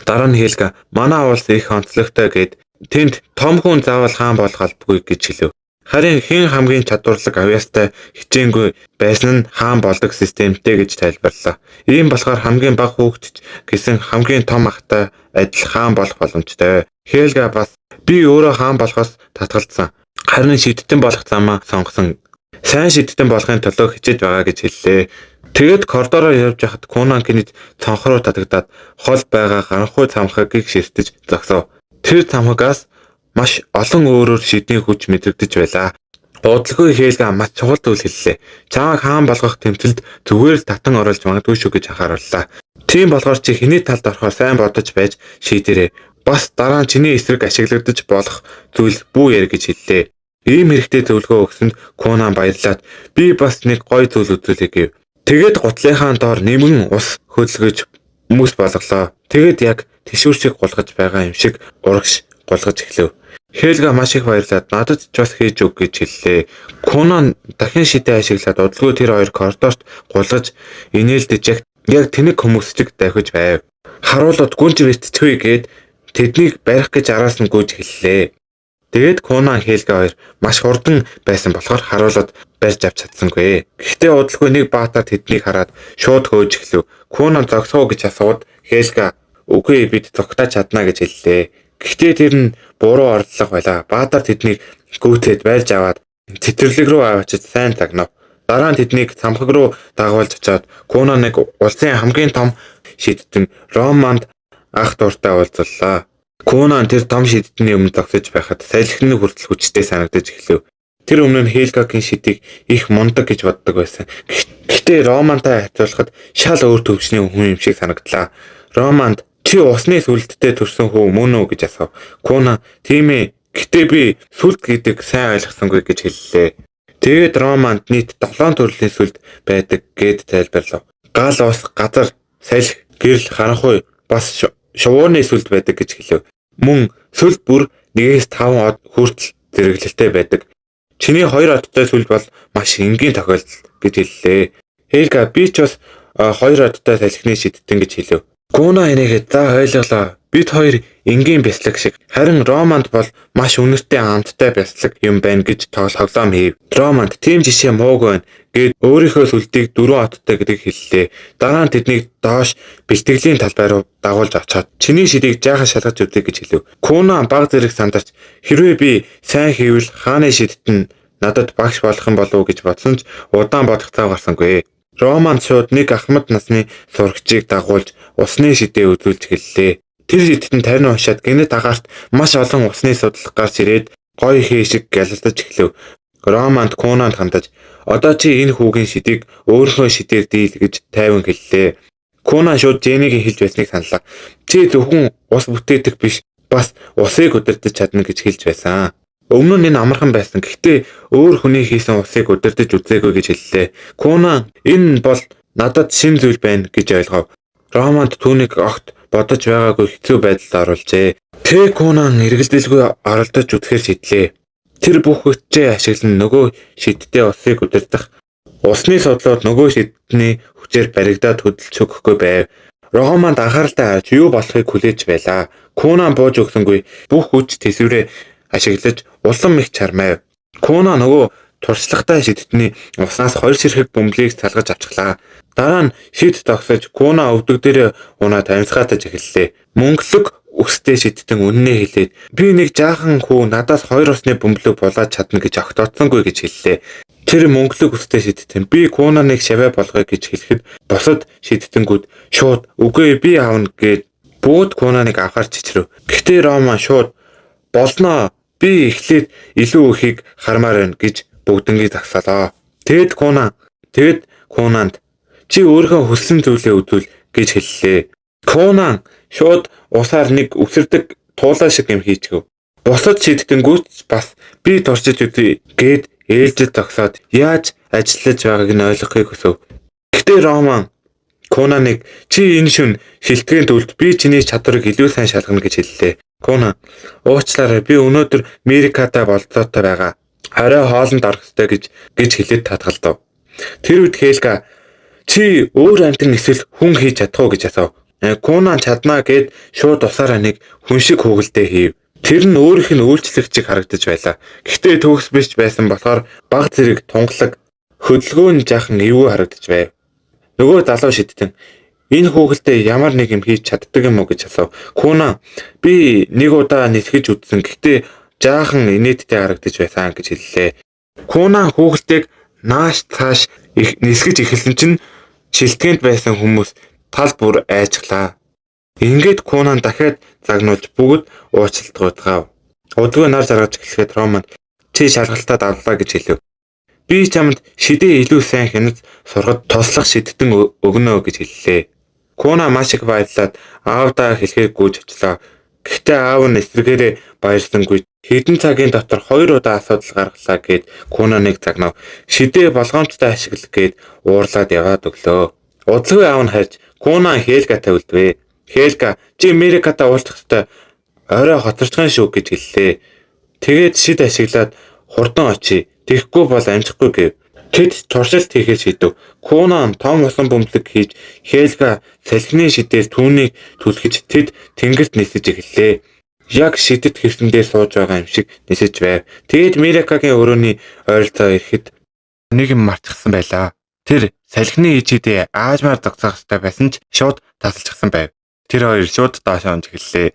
Дараа нь Хельга манай улс их онцлогтой гэд тэнд том хүн заавал хаан болох албагүй гэж хэлв. Харин хэн хамгийн чадварлаг авьяастай хичээнгүй байсан нь хаан болдог системтэй гэж тайлбарлаа. Ийм болохоор хамгийн бага хүүхэд гэсэн хамгийн том ахтай адил хаан болох боломжтой. Хельга бас би өөрөө хаан болохоос татгалзсан. Харин шидтэн болох замаа сонгосон. Сайн шидтэн болохын төлөө хичээж байгаа гэж хэллээ. Тэгэд коридороор явж байхад Кунан гинэд цонх руу татагдаад хол байгаа харанхуй цамхагийг ширтэж зогсов. Тэр цамхагаас маш олон өөрөөр шидний хүч мэдрэгдэж байлаа. Удалгүй Хельга маш чухал зүйл хэллээ. Чамайг хаан болгох тэмцэлд зүгээр л татан оролж магадгүй шүү гэж анхаарууллаа. Тийм болохоор чи хэний талд орохоор сайн бодож байж шийдэрэй. Бас дараа нь чиний эсрэг ашиглагдаж болох зүйл бүү яар гэж хэллээ. Ийм хэрэгтэй зөвлөгөө өгсөнд Кунан баярлаад би бас нэг гоё зүйл үзүүлээ гэв. Тэгэд гутлынхаа доор нэмэн ус хөдөлгөж хүмүүс болголоо. Тэгэд яг тэшүүр шиг гулгаж байгаа юм шиг урагш гулгаж эхлэв. Хельга маш их баярлаад надад ч бас хийж өг гэж хэллээ. Кунан дахин шидээ ашиглаад удалгүй тэр хоёр коридорт гулгаж инээлдэж яг тэнэг хүмүүс чиг давхиж байв. Харуулууд гүнж битчихвээ гээд тэднийг барих гэж араас нь гүйж хэллээ. Тэгээд Кунан Хельга хоёр маш хурдан байсан болохоор харуулууд барьж авч чадсангүй. Гэхдээ удалгүй нэг баатар тэднийг хараад шууд хөөж эхлэв. Кунан зогсоо гэж асууд Хельга үгүй бид зогтаж чадна гэж хэллээ. Гэхдээ тэр нь буруу ордлого байлаа. Баатар тэднийг гүйцээд байлж аваад цэцэрлэг рүү авчиж сайн тагнав. Дараа нь тэднийг цамхаг руу дагуулж очоод Кунаныг улсын хамгийн том шидтэн Романд ах дуртай уулзлаа. Кунан тэр том шидтний өмнө зогсож байхад салхины хүртэл хүчтэй санагдаж эхлэв. Тэр өмнө нь Хельгагийн шидийг их мундаг гэж боддог байсан. Гэхдээ Романтай харьцуулахад шал өөр төвчний хүн юм шиг санагдлаа. Романд чи усны сүлдтэй төрсөн хүү мөн үү гэж асуув. Кунан тийм ээ. Гэтэ би сүлд гэдэг сайн ойлгосонгүй гэж хэллээ. Тэгээд Романд нийт 7 төрлийн сүлд байдаг гэд тайлбарлав. Гал ус, газар, салхи, гэрэл, харанхуй бас шувууны сүлд байдаг гэж хэлв. Мөн сүлд бүр 1-5 од хүртэл зэрэглэлтэй байдаг. Чиний 2 одтой сүлд бол маш энгийн тохиолдол гэж хэллээ. Хельга би ч бас 2 одтой салхины шидтэн гэж хэлв. Кунан энийгээ за ойлголоо. Бид хоёр энгийн бяцлаг шиг. Харин Романд бол маш үнэртэй амттай бяцлаг юм байна гэж тоглоом хийв. Романд тийм жишээ муугүй байна гэд өөрийнхөө сүлдийг 4 оттой гэдгийг хэллээ. Дараа нь тэднийг доош бэлтгэлийн талбай руу дагуулж очоод чиний шидийг жаахан шалгаж үзье гэж хэлв. Кунан баг зэрэг сандарч хэрвээ би сайн хийвэл хааны шидтэн надад багш болох юм болов уу гэж бодсон ч удаан бодох цав гарсангүй. Романд шууд нэг ахмад насны сурагчийг дагуулж усны шидээ үзүүлж эхэллээ. Тэр шидэд нь тарин уншаад гинэт агаарт маш олон усны судлах гарч ирээд гоё хээ шиг гялалдаж эхлэв. Романд Конанд хандаж одоо чи энэ хүүгийн шидийг өөрийнхөө шидээр дийл гэж тайван хэллээ. Конан шууд Жэнийг хэлж байсныг саналаа. Чи зөвхөн ус бүтээдэг биш, бас усыг удирдах чадна гэж хэлж байсан. Өмнө нь энэ амархан байсан. Гэхдээ өөр хүний хийсэн усыг удирдах үзээгүй гэж хэллээ. Конан энэ бол надад шин зүйл байна гэж ойлгов. Романд түүнийг огт бодож байгаагүй хэцүү байдалд оруулжээ. Конан эргэлдэлгүй оролдож үтгэхэр шийдлээ. Тэр бүх хүчээ ашиглан нөгөө шидтэй усыг удирдах усны судлууд нөгөө шидний хүчээр баригдаад хөдөлж өгөхгүй байв. Романд анхааралтай харж юу болохыг хүлээж байлаа. Конан бууж өгсөнгүй бүх хүч тэсвэрээ ашиглаж улам их чармайв. Конан нөгөө туршлагатай шидтний уснаас 2 ширхэг бөмбөлийг салгаж авчихлаа. Дараа нь шид тогсож Конан өвдөг дээрээ унаад амьсгаатаж эхэллээ. Мөнгөлөг өстэй шидтэн үннээ хэлээд би нэг жаахан хүү надаас 2 усны бөмбөлөг булаад чадна гэж огтоодсонгүй гэж хэллээ. Тэр мөнгөлөг өстэй шидтэн би Конаныг шаваа болгоё гэж хэлэхэд босод шидтэнгүүд шууд үгүй би аавна гэд бүгд Конаныг авахар чичрэв. Гэхдээ Роман шууд болноо би эхлээд илүү ихийг хармаар байна гэж бүгднийг загсаалаа. Тэгэд Конанд чи өөрийнхөө хүссэн зүйлээ үзүүл гэж хэллээ. Конан шууд усаар нэг үсэрдэг туулаа шиг юм хийчихв. Босод шийдэнгүүт бас би туршиж үзье гэд ээлжид зогсоод яаж ажиллаж байгааг нь ойлгохыг хүсв. Гэхдээ Роман Конаныг чи энэ шөнө шилтгэн төлд би чиний чадварыг илүү сайн шалгана гэж хэллээ. Конан уучлаарай би өнөөдөр Мерикатай болцоотой байгаа. Орой хоолнд орох ёстой гэж хэлээд татгалдав. Тэр үед Хельга чи өөр амтэн эсвэл хүн хийж чадах уу гэж асуув. Конан чаднаа гэд шууд усаараа нэг хүн шиг хөөгөлдөө хийв. Тэр нь өөрийнх нь үйлчлэгч шиг харагдаж байлаа. Гэхдээ төгс биш байсан болохоор баг зэрэг тунгалаг хөдөлгөөн нь жаахан эвгүй харагдаж байв. Нөгөө залуу шидтэн энэ хөөгөлдөө ямар нэг юм хийж чаддаг юм уу гэж асуув. Конан би нэг удаа нисгэж үзсэн. Гэхдээ жаахан инээдтэй харагдаж байсан гэж хэллээ. Конан хөөгөлтийг нааш цааш нисгэж эхэлсэн чинь шилтгэнд байсан хүмүүс тал бүр айжглаа. Ингээд Конан дахиад загнуулж бүгд уучлалтгүйдгав. Удгүй нар жаргаж эхлэхэд Роман чи шалгалтад авлаа гэж хэлв. Би чамд шидээ илүү сайн хянаж сургад тослох шидтэн өгнө гэж хэллээ. Конан маш их баярлаад аавдаа хэлэхээр гүйж очлоо. Гэхдээ аав нь эсвэргээрээ баярсангүй хэдэн цагийн дотор 2 удаа асуудал гаргалаа гэд Конаныг загнав. Шидээ болгоомжтой ашиглах гэд уурлаад яваад өглөө. Удалгүй аав нь харж Конан Хельгатай үлдвэ. Хельга чи Мерикатай уулзах ёстой. Орой хоцорчхон шүү гэж хэллээ. Тэгээд шид ашиглаад хурдан очие. Тэгэхгүй бол амжихгүй гэв. Тэд туршилт хийхээр шийдэв. Конан том усан бөмбөлөг хийж Хельга салхины шидээр түүнийг түлхэж тэд тэнгэрт нисэж эхэллээ. Яг шидэд хэрсэндээ сууж байгаа юм шиг нисэж байв. Тэгээд Мерикагийн өрөөний ойролцоо ирэхэд нэг юм мартчихсан байлаа. Тэр салхины ижидээ аажмаар зогсоох ёстой байсан ч шууд тасалчихсан байв. Тэр хоёр шууд доош онж эхэллээ.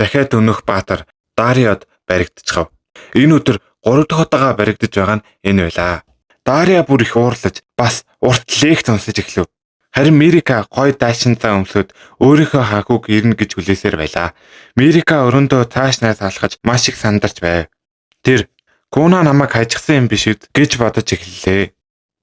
Дахиад өнөх баатар Дариод баригдчихав. Энэ өдөр 3 дахь удаага баригдаж байгаа нь энэ байлаа. Дариа бүр их уурлаж бас урт лекц унсаж эхлэв. Харин Мерика гой даашинтаа өмсөд өөрийнхөө хаагүйг ирнэ гэж хүлээсээр байлаа. Мерика өрөөндөө цааснаас алхаж маш их сандарч байв. Тэр Конан намайг хажихсан юм биш үү гэж бодож эхэллээ.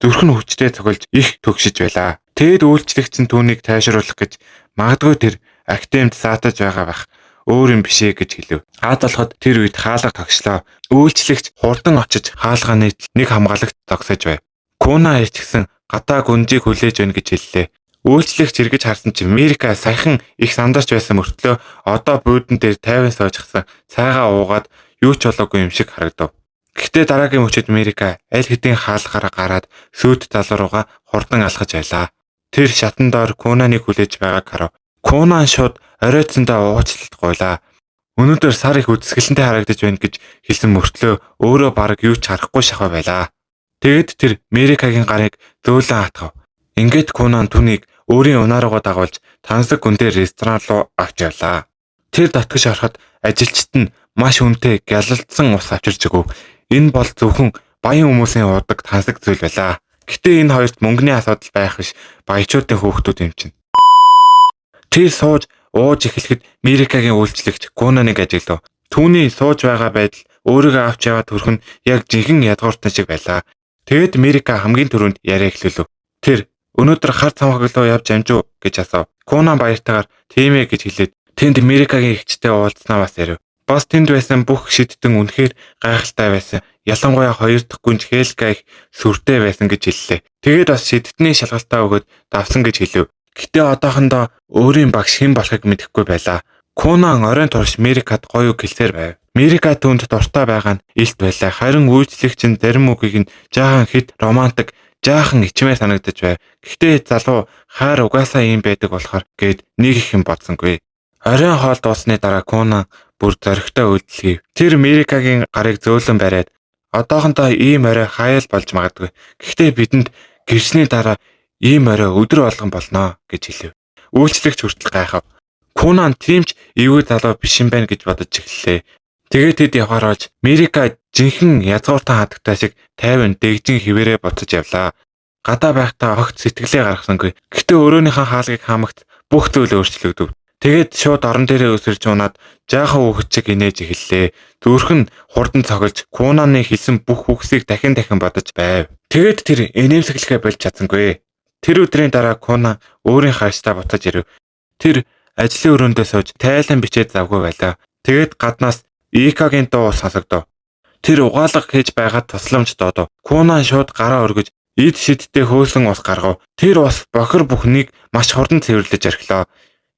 Зүрх нь хүчтэй цогөлж их төгшиж байлаа. Тэгэд үйлчлэгч нь түүнийг тайшруулах гэж магадгүй тэр актемд саатаж байгаа байх. Өөр юм бишээ гэж хэлв. Аад болоход тэр үед хаалга тогшлоо. Үйлчлэгч хурдан очиж хаалганы нэг хамгаалагт зогсож байв. Конан ирчихсэн гадаа гүнжийг хүлээж өгнө гэж хэллээ. Үйлчлэгч эргэж харсан чинь Мерика саяхан их сандарч байсан мөртлөө одоо буудан дээр тайван суучихсан цайгаа уугаад юу ч болоогүй юм шиг харагдав. Гэхдээ дараагийн мөчөд Мерика аль хэдийн хаалгаараа гараад сүйт залуу руугаа хурдан алхаж байлаа. Тэр шатан доор Конаныг хүлээж байгааг харав. Конан шууд оройцсондоо уучлалт гуйлаа. Өнөөдөр сар их үдсгэлэнтэй харагдаж байна гэж хэлсэн мөртлөө өөрөө бараг юу ч харахгүй шахав байлаа. Тэгэд тэр Мерикагийн гарыг зөөлөн хатгав. Ингээд Конан түүнийг өөрийн унааруугаа дагуулж тансаг гүндээр ресторан руу авч явлаа. Тэр татгаш ороход ажилчид нь маш хүнтэй гялалдсан ус авчирч өгөв. Энэ бол зөвхөн баян хүмүүсийн уудаг тансаг зүйл байлаа Гэтэ энэ хоёрт мөнгөний асуудал байх биш баячуудын хүүхдүүд юм чинь. Тэр сууж ууж эхлэхэд Мирикагийн үйлчлэгч Конаныг ажиглав. Түүний сууж байгаа байдал өөрийгөө авч яваад төрөх нь яг жинхэнэ ядгууртан шиг байлаа. Тэгэд Мирика хамгийн түрүүнд яриа эхлүүлв. Тэр өнөөдөр хар цамхаглуу явж амжуу гэж асуув. Конан баяртайгаар тийм ээ гэж хэлээд тэнд Мирикагийн эгчтэй уулзснаа бас ярив. Бас тэнд байсан бүх шидтэн үнэхээр гайхалтай байсан. Ялангуяа хоёр дахь гүнж Хелга их сүртэй байсан гэж хэллээ. Тэгээд бас шидтний шалгалтаа өгөөд давсан гэж хэлв. Гэтэ одоохондоо өөрийн багш хэн болохыг мэдэхгүй байлаа. Конан оройн турш Мирикад гоё үг хэлсээр байв. Мирика түүнд дуртай байгаа нь илт байлаа. Харин үйлчлэгч нь зарим үгийг нь жаахан хит романтик, жаахан ичмээр санагдаж байв. Гэхдээ залуу хаар угаасаа ийм байдаг болохоор гээд нэг их юм бодсонгүй. Оройн хоол дуусны дараа Конан бүр зоригтой үйлдэлгийв. Тэр Мирикагийн гарыг зөөлөн бариад одоохондоо ийм орой хаяал болж магадгүй. Гэхдээ бидэнд гэрсний дараа ийм орой өдөр болгон болно гэж хэлв. Үйлчлэгч хүртэл гайхав. Конан тиймч эвгүй залуу биш юм байна гэж бодож эхэллээ. Тэгээд тэд явахаар болж Мирика жинхэнэ язгууртан хатагтай шиг тайван дэгжин хിവэрээ буцаж явлаа. Гадаа байхдаа огт сэтгэлээ гаргасангүй. Гэтэ өөрөөнийхөө хаалгыг хамагт бүх зүйл өөрчлөгдөв. Тэгээд шууд орон дээрээ өсөрж унаад жаахан үхчиг инээж эхэллээ. Зүрх нь хурдан цогилж Конаны хэлсэн бүх үгсийг дахин бодож байв. Тэгээд тэр инээмсэглэхээ болж чадсангүй. Тэр өдрийн дараа Конан өөрийн хааштай буцаж ирэв. Тэр ажлын өрөөндөө сууж тайлан бичээд завгүй байлаа. Тэгээд гаднаас Икагийн дуу сонсогдов. Тэр угаалга хийж байгаад тусламж доодов. Конан шууд гараа өргөж эд шидтэй хөөсөн ус гаргав. Тэр ус бохир бүхнийг маш хурдан цэвэрлэж орхилоо.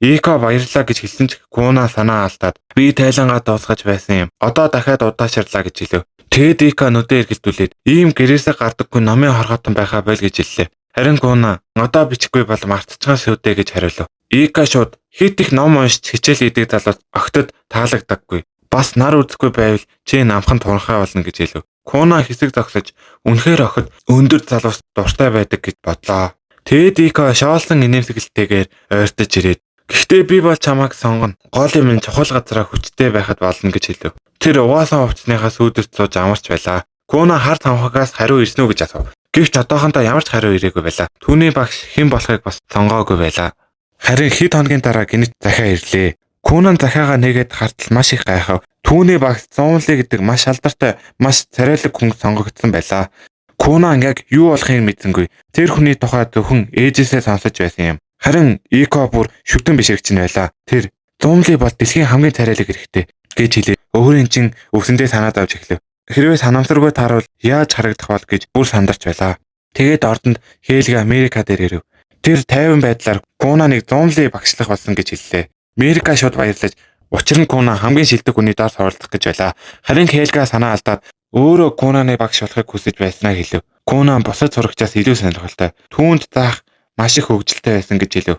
Ика баярлаа гэж хэлсэн ч Конан санаа алдаад би тайлангаа дуусгаж байсан юм. Одоо дахиад удаашрлаа гэж хэлв. Тэгэд Ика нүдээ эргэлдүүлээд ийм гэрээсээ гардаггүй намын хоргоотон байхаа боль гэж хэллээ. Харин Конан одоо бичихгүй бол мартчихсан шүү дээ гэж хариулв. Ика шууд хит их ном уншиж хичээл хийдэг залууд огтд таалагддаггүй. Бас нар үзэхгүй байвал чи намхан туранхай болно гэж хэлв. Конан хэсэг зогсож үнэхээр охид өндөр залуус дуртай байдаг гэж бодлоо. Тэгэд Ика шоолсон инээмсэглэлтэйгээр ойртож ирээд гэхдээ би бол чамайг сонгоно. Гол юм чухал газараа хүчтэй байхад болно гэж хэлв. Тэр угаасан хувцсныхаа сүйдэрт сууж амарч байлаа. Конан хар цамхагаас хариу ирсэн үү гэж асуув. Гэвч одоохондоо ямар ч хариу ирээгүй байлаа. Түүний багш хэн болохыг бас сонгоогүй байлаа. Харин хэд хоногийн дараа гинэт захиа ирлээ. Конан захиагаа нэгээд хартал маш их гайхав. Түүний багш Зонли гэдэг маш алдартай, маш царайлаг хүн сонгогдсон байлаа. Конан яг юу болохыг мэдсэнгүй. Тэр хүний тухай зөвхөн ээжээсээ сонсож байсан юм. Харин Ика бүр шүтэн бишрэгч нь байлаа. Тэр Зонли бол дэлхийн хамгийн царайлаг хэрэгтэй гэж хэлээ. Өөрийн чин өвсөндөө санаад авч эхлэв. Хэрвээ санамсаргүй тааруул яаж харагдах бол гэж бүр сандарч байлаа. Тэгээд ордонд Хелга Мирика дээр ирэв. Тэр тайван байдлаар Конаныг Зонли багшлах болсон гэж хэллээ. Мирика шууд баярлаж учир нь Конан хамгийн шилдэг хүний доор суурлах гэж байлаа. Харин Хелга санаа алдаад өөрөө Конаны багш болохыг хүсэж байснаа хэлв. Конан бусад сурагчаас илүү сонирхолтой. Түүнд заах маш их хөвгөлтэй байсан гэж хэлв.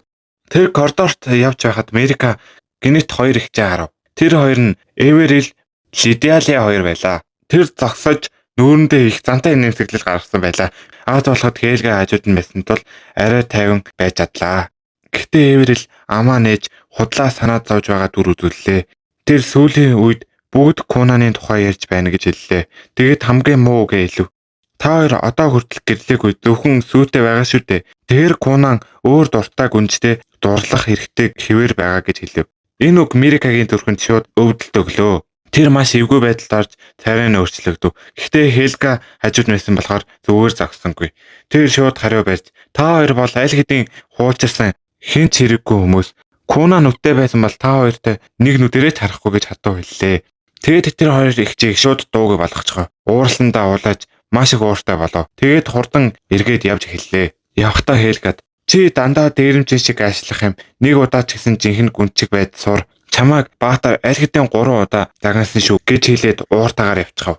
Тэр коридорт явж байхад Мирика гинэт хоёр ихчээ харав. Тэр хоёр нь Эверил, Лидиалия хоёр байлаа. Тэр зогсож нүүрэндээ их зантай нэмсэглэл гаргасан байлаа. Аз болоход Хелга хажууд нь байсан тул арай тайван байж чадлаа. Гэхдээ Эверил амаа нээж худлаа санаад зовж байгаа дүр үзүүллээ. Тэр сүүлийн үед бүгд Конаны тухай ярьж байна гэж хэллээ. Тэгээд хамгийн муу үг хэлв. Та хоёр одоо хүртэл гэрлээгүй зөвхөн сүйтэй байгаа шүү дээ. Тэр Конан өөр дуртай гүнжтэй дурлах хэрэгтэй хэвээр байгаа гэж хэлв. Энэ үг Мирикагийн зүрхэнд шууд өвдөлт өглөө. Тэр маш эвгүй байдалд орж царай нь өөрчлөгдөв. Гэхдээ Хелга хажууд байсан болохоор зүгээр зогссонгүй. Тэр шууд хариу барьж та хоёр бол аль хэдийн хуучирсан хэн ч хэрэггүй хүмүүс. Конан нүдтэй байсан бол та хоёртой нэг нүдэрээ харахгүй гэж хатуу хэллээ. Тэгээд тэр хоёр ихчийг шууд дууг болгочихоо. Уурландаа уулаж маш их ууртай болов. Тэгээд хурдан эргээд явж эхэллээ. Явхдаа Хелгад чи дандаа дээрэмчин шиг ажиллах юм. Нэг удаа ч гэсэн жинхэнэ гүнчиг байд сур. Чамайг баатар аль хэдийн 3 удаа дагнасан шүү гэж хэлээд ууртаагаар явчихав.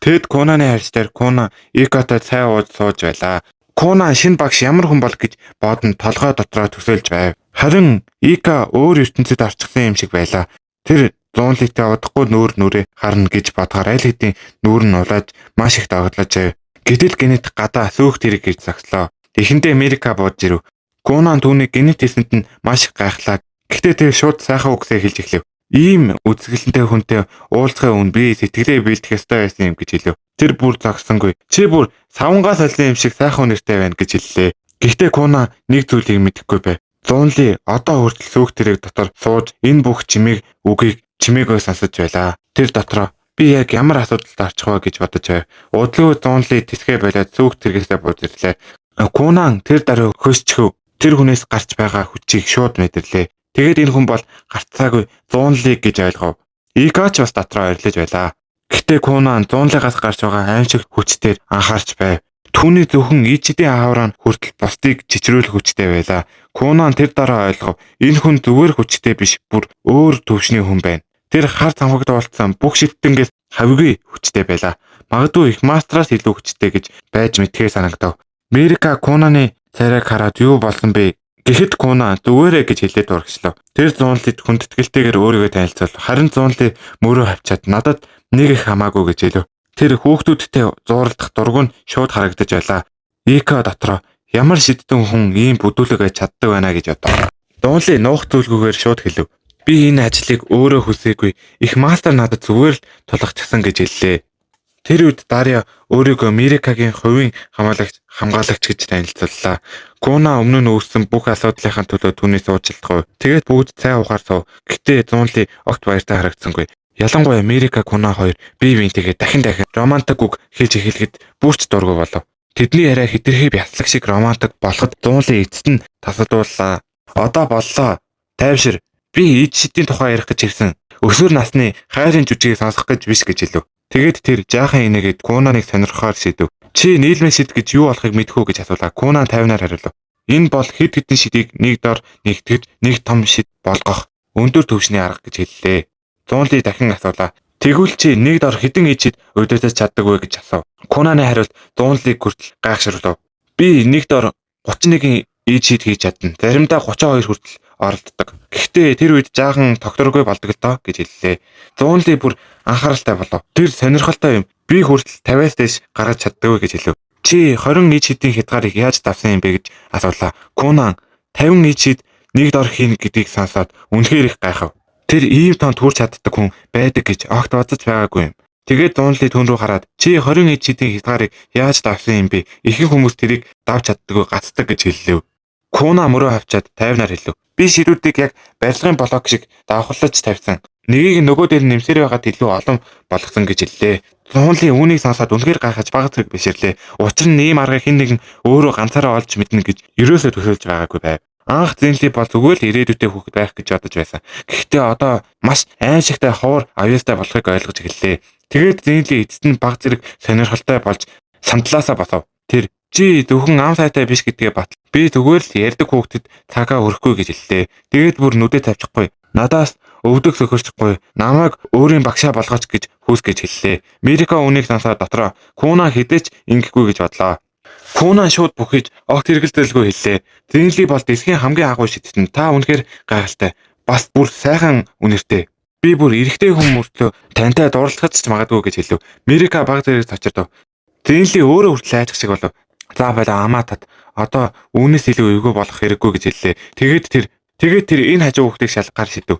Тэгэд Конаны харьц дээр Конан Икатай цай ууж сууж байлаа. Конан шинэ багш ямар хүн бол гэж бодон толгой дотроо төсөөлж байв. Харин Ика өөр ертөнцид орчихсон юм шиг байлаа. Тэр Зонлитэй удахгүй нүрээ харна гэж бодохоор аль хэдийн нүүр нь улааж маш их дагдлаж байв. Гэтэл гинэт гадаа сүйх тэрэг гэж загслоо. Эхэндээ Мирика бууж ирэв. Конан түүний гинэт хэлсэнд нь маш их гайхлаа. Гэхдээ тэр шууд сайхан үгсээ хэлж эхлэв. Ийм үзэсгэлэнтэй хүнтэй уулзахын өмнө би сэтгэлээ бэлдэх ёстой байсан юм гэж хэлв. Тэр бүр зогсонгүй. Чи бүр савнгаас олсон юм шиг сайхан үнэртэй байна гэж хэллээ. Гэхдээ Куна нэг зүйлийг мэдэхгүй байв. Зуунли одоо хүртэл сүүх тэрэг дотор сууж энэ бүх үгийг чимээгөө сонсож байлаа. Тэр дотроо би яг ямар асуудалд орчих вэ гэж бодож байв. Удлуу Зуунли тэсгээ болоод сүүх тэргээсээ бууж ирлээ. Кунан тэр даруй хөсчхөв. Тэр хүнээс гарч байгаа хүчийг шууд мэдэрлээ. Тэгээд энэ хүн бол гарцаагүй Зуунлиг гэж ойлгов. Икач бас дотроо ойрлож байлаа. Гэхдээ Кунан Зуунлигаас гарч байгаа аимшиг хүчээр анхаарч байв. Түүний зөвхөн ичдийн аавраа хүртэл бусдыг чичрүүлэх хүчтэй байлаа. Кунан тэр дараа ойлгов. Энэ хүн зүгээр хүчтэй биш, бүр өөр төвшний хүн байна. Тэр хар цамхагт болцсон бүх шиттэнгээс хавьгүй хүчтэй байлаа. Магадгүй их мастраас илүү хүчтэй гэж байж мэдхээ санагдав. Мэрика Кунаны царайг хараад юу болсон бэ? Гэхэд Куна зүгээрээ гэж хэлээд урагшлав. Тэр Зуунлид хүндэтгэлтэйгээр өөрийгөө танилцуулв. Харин Зуунли мөрөө хавчаад надад нэг их хамаагүй гэж хэлв. Тэр хүүхдүүдтэй зууралдах дург нь шууд харагдаж байлаа. Ика дотроо ямар шиддэн хүн ийм бүдүүлэг байж чаддаг байна гэж бодов. Зуунли нуух зүйлгүйгээр шууд хэлв. Би энэ ажлыг өөрөө хүсээгүй. Их мастер надад зүгээр л тулгачсан гэж хэллээ. Тэр үед Дарья өөрийгөө Мирикагийн хувийн хамгаалагч гэж танилцууллаа. Куна өмнө нь үүссэн бүх асуудлынхаа төлөө түүнээс уучлалт. Тэгээд бүгд цай ухаар суув. Гэтэ Зуунли огт баяртай харагдсангүй. Ялангуяа Мирика Куна хоёр бие биентэйгээ дахин романтик үг хэлж эхлэхэд бүрч дургу болов. Тэдний яриа хэтэрхий бяцлаг шиг романтик болоход Зуунли эцэст нь тасалдууллаа. Одоо боллоо. Тайвшир. Би ид шидийн тухай ярих гэж ирсэн. Өсвөр насны хайрын жүжигийг сонсох гэж биш гэж хэлв. Тэгээд тэр жаахан инээгээд Кунаныг сонирхохоор шийдэв. Чи нийлмэн шид гэж юу болохыг мэдэх үү гэж асуулаа. Кунан 50-аар хариулв. Энэ бол хэд хэдэн шидийг нэг дор нэгтгэж нэг том шид болгох өндөр түвшний арга гэж хэллээ. Зуунли дахин асуулаа. Тэгвэл чи нэг дор хэдэн ид шид удирдах чаддаг вэ гэж асуув. Кунаны хариулт Зуунлиг хүртэл гайхшруулв. Би нэг дор 31 ид шид хийж чадна. Заримдаа 32 хүртэл оролддог. Гэхдээ тэр үед жаахан тогтворгүй болдог л доо гэж хэллээ. Зуунли бүр анхааралтай болов. Тэр сонирхолтой юм. Би хүртэл 50-аас дээш гаргаж чаддаг гэж хэлв. Чи 20 ид шидийн хязгаарыг яаж давсан юм бэ гэж асуулаа. Кунан 50 ид шид нэг дор хийн гэдгийг сонсоод үнэхээр их гайхав. Тэр ийм тоонд хүрч чаддаг хүн байдаг гэж огт бодож байгаагүй юм. Тэгээд Зуунли түүн рүү хараад чи 20 ид шидийн хязгаарыг яаж давсан юм бэ? Ихэнх хүмүүс тэрийг давж чаддаггүй гацдаг гэж хэллээ. Куна мөрөө хавчаад 50-аар хэлв. Би ширүүдийг яг барилгын блок шиг давхарлаж тавьсан. Нэгийг нөгөө дээр нэмсээр байгаад илүү олон болгосон гэж хэллээ. Зуунли үүнийг сонсоод үнэхээр гайхаж бага зэрэг биширлээ. Учир нь ийм аргыг хэн нэгэн өөрөө ганцаараа олж мэднэ гэж ерөөсөө төсөөлж байгаагүй байв. Анх Зуунли бол зүгээр л ирээдүйтэй хүүхэд байх гэж бодож байсан. Гэхдээ одоо маш аимшигтай ховор авьяастай болохыг ойлгож эхэллээ. Тэгээд Зуунли эцэст нь бага зэрэг сонирхолтой болж сандлаасаа босов. Тэр чи зөвхөн ам сайтай биш гэдгээ бат. Би зүгээр л ярьдаг хүүхдэд цагаа өрөхгүй гэж хэллээ. Тэгээд бүр нүдэ тавьчихгүй. Надаас өвдөг сөхөрчихгүй. Намайг өөрийн багшаа болгооч гэж хүүсгэж хэллээ. Мирика үнийг сонсоод дотроо Куна хэдэж ингэхгүй гэж бодлоо. Куна шууд бүхэж огт хэрэгэлдэлгүй хэллээ. Зуунли бол дэлхийн хамгийн агуу шидтэн. Та үнэхээр гайхалтай. Бас бүр сайхан үнэртэй. Би бүр эрэгтэй хүн мөртлөө тантай дурлахад ч магадгүй гэж хэлв. Мирика баг зэрэг цочирдов. Зуунли өөрөө хүртэл айчих шиг болов. За байлаа амаа тат. Одоо үүнээс илүү эвгүй болох хэрэггүй гэж хэллээ. Тэгээд тэр энэ хажуу хүүхдийг шалгаар шидэв.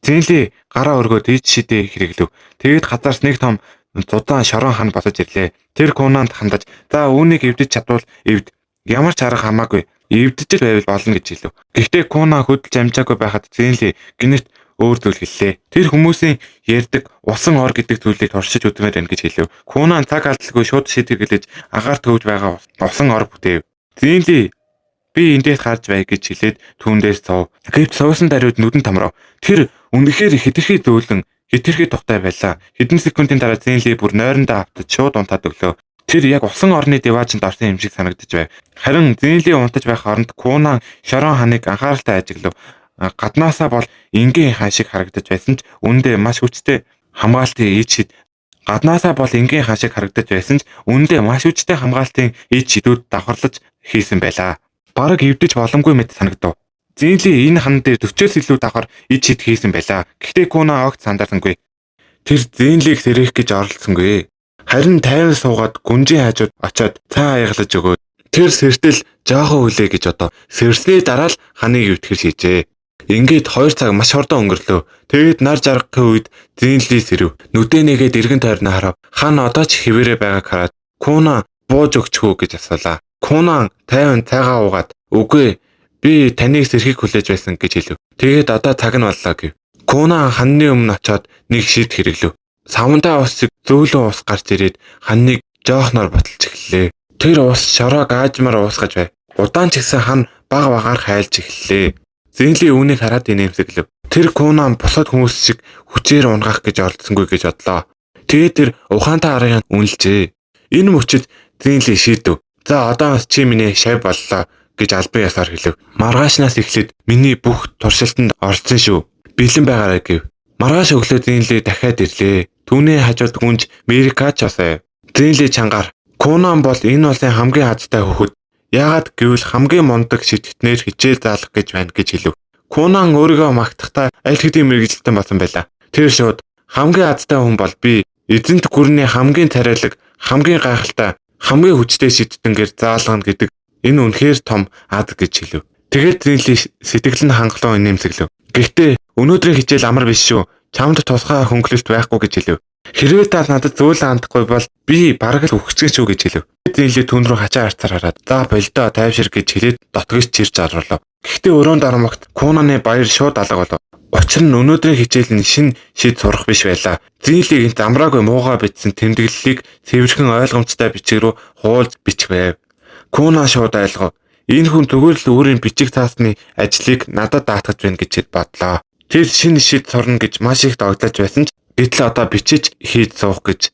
Зуунли гараа өргөөд ид шидээ хэрэглэв. Тэгээд газарс нэг том зудаан шорон хан босож ирлээ. Тэр Кунанд хандаж за үүнийг эвдэж чадвал эвд. Ямар ч арга хамаагүй. Эвдэж байвал болно гэж хэлв. Гэхдээ Куна хөдөлж амжаагүй байхад Зуунли гинэт өөр зүйл хэллээ. Тэр хүмүүсийн ярьдаг усан ор гэдэг зүйлийг туршиж үзмээр байна гэж хэлв. Кунан цаг алдалгүй шууд шийдвэр гэлэж агаар төвж байгаа усан ор бүтээв. Зуунли би эндээс гарч бай гэж хэлээд түүндээс цов. Гэвч суусан даруйд нүдэн тамрав. Тэр үнэхээр хэтэрхий зөөлөн, хэтэрхий тухтай байлаа. Хэдэн секундын дараа Зуунли бүр нойрондоо автаж шууд унтаад өглөө. Тэр яг усан орны деваажинд орсон юм шиг санагдаж байв. Харин Зуунли унтаж байх оронд Кунан шорон ханыг анхааралтай ажиглав. Гаднаасаа бол энгийн хан шиг харагдаж байсан ч үүндээ маш хүчтэй хамгаалтын ид шид. Гаднаасаа бол энгийн хан шиг харагдаж байсан ч үүндээ маш хүчтэй хамгаалтын ид шидүүд давхарлаж хийсэн байлаа. Бараг эвдэж боломгүй мэт санагдав. Зуунли энэ хан дээр 40-оос илүү давхар ид шид хийсэн байлаа. Гэхдээ Куна огт сандаасангүй. Тэр Зуунлиг сэрэх гэж оролцсонгүй. Харин тайван суугаад гүнжийн хажууд очиод цаа аяглаж өгөөд тэр сэртэл жоохон үлээ гэж одоо сэрсний дараа л ханыг эвтгэр шийжээ. Ингээд 2 цаг маш хурдан өнгөрлөө. Тэгээд нар жаргахын үед Зинли сэрв. Нүдэ нэгээд эргэн тойрноо харав. Хан одоо ч хэвээрээ байгааг хараад Кунан бууж өгчихөө гэж асуулаа. Кунан тайван цайгаа уугаад үгүй би таныг сэрхийг хүлээж байсан гэж хэлв. Тэгээд одоо цаг нь боллоо гэв. Кунан ханны өмнө очиод нэг шийд хэрэглэв. Савнтай усыг зөөлөн ус гарч ирээд ханыг жоохноор ботолж эхэллээ. Тэр ус шороо гаажмаар уусгаж байв. Удаан ч гэсэн хан баг багаар хайлж эхэллээ. Зинли үүнийг хараад инээмсэглэв. Тэр Кунан бусад хүмүүс шиг хүчээр унгах гэж оролдсонгүй гэж бодлоо. Тэгээд тэр ухаантай аргыг үнэлжээ. Энэ мөчид Зинли шийдэв. За одоо чи миний шав боллоо гэж албан ёсоор хэлв. Маргаашнаас эхлээд миний бүх туршилтанд орсон шүү. Бэлэн байгаарай гэв. Маргааш өглөө Зинли дахиад ирлээ. Түүний хажууд гүнж Мерикач басав. Зинли чангаар Кунан бол энэ улсын хамгийн азтай хөхөд. Яагаад гэвэл хамгийн мундаг шидэхтнэр хичээл заалах гэж байна гэж хэлв. Кунан өөрийгөө магтахдаа аль хэдийн мэрэгжилтэн болсон байлаа. Тэр шууд хамгийн азтай хүн бол би. Эзэнт гүрний хамгийн царайлаг, хамгийн гайхалтай, хамгийн хүчтэй шидтэнгээр заалгана гэдэг энэ үнэхээр том ад гэж хэлв. Тэгээд Зинли сэтгэл нь хангалуун инээмсэглэв. Гэхдээ өнөөдрийн хичээл амар биш шүү. Чамд тусгай хөнгөлөлт байхгүй гэж хэлв. Хэрвээ та надад зөөлөн хандахгүй бол би бараг л үхчихэж шүү гэж хэлв. Зинли түн рүү хачаа харцаар хараад за болдоо тайвшир гэж хэлээд дотгоёс чирч аруулав. Гэхдээ өрөөнд оромогт Кунаны баяр шууд алга болов. Учир нь өнөөдрийн хичээл нь шин шид сурах биш байлаа. Зинлийг замраагүй муугаа бичсэн тэмдэглэлийг цэвэрхэн ойлгомжтой бичиг рүү хуулж бичих байв. Кунан шууд ойлгов. Энэ хүн зүгээр л өөрийн бичиг таасны ажлыг надад даатгаж байна гэж бодлоо. Тэр шинэ шид сурна гэж маш их догдож байсан ч гэтэл одоо бичиж хийж суух гэж.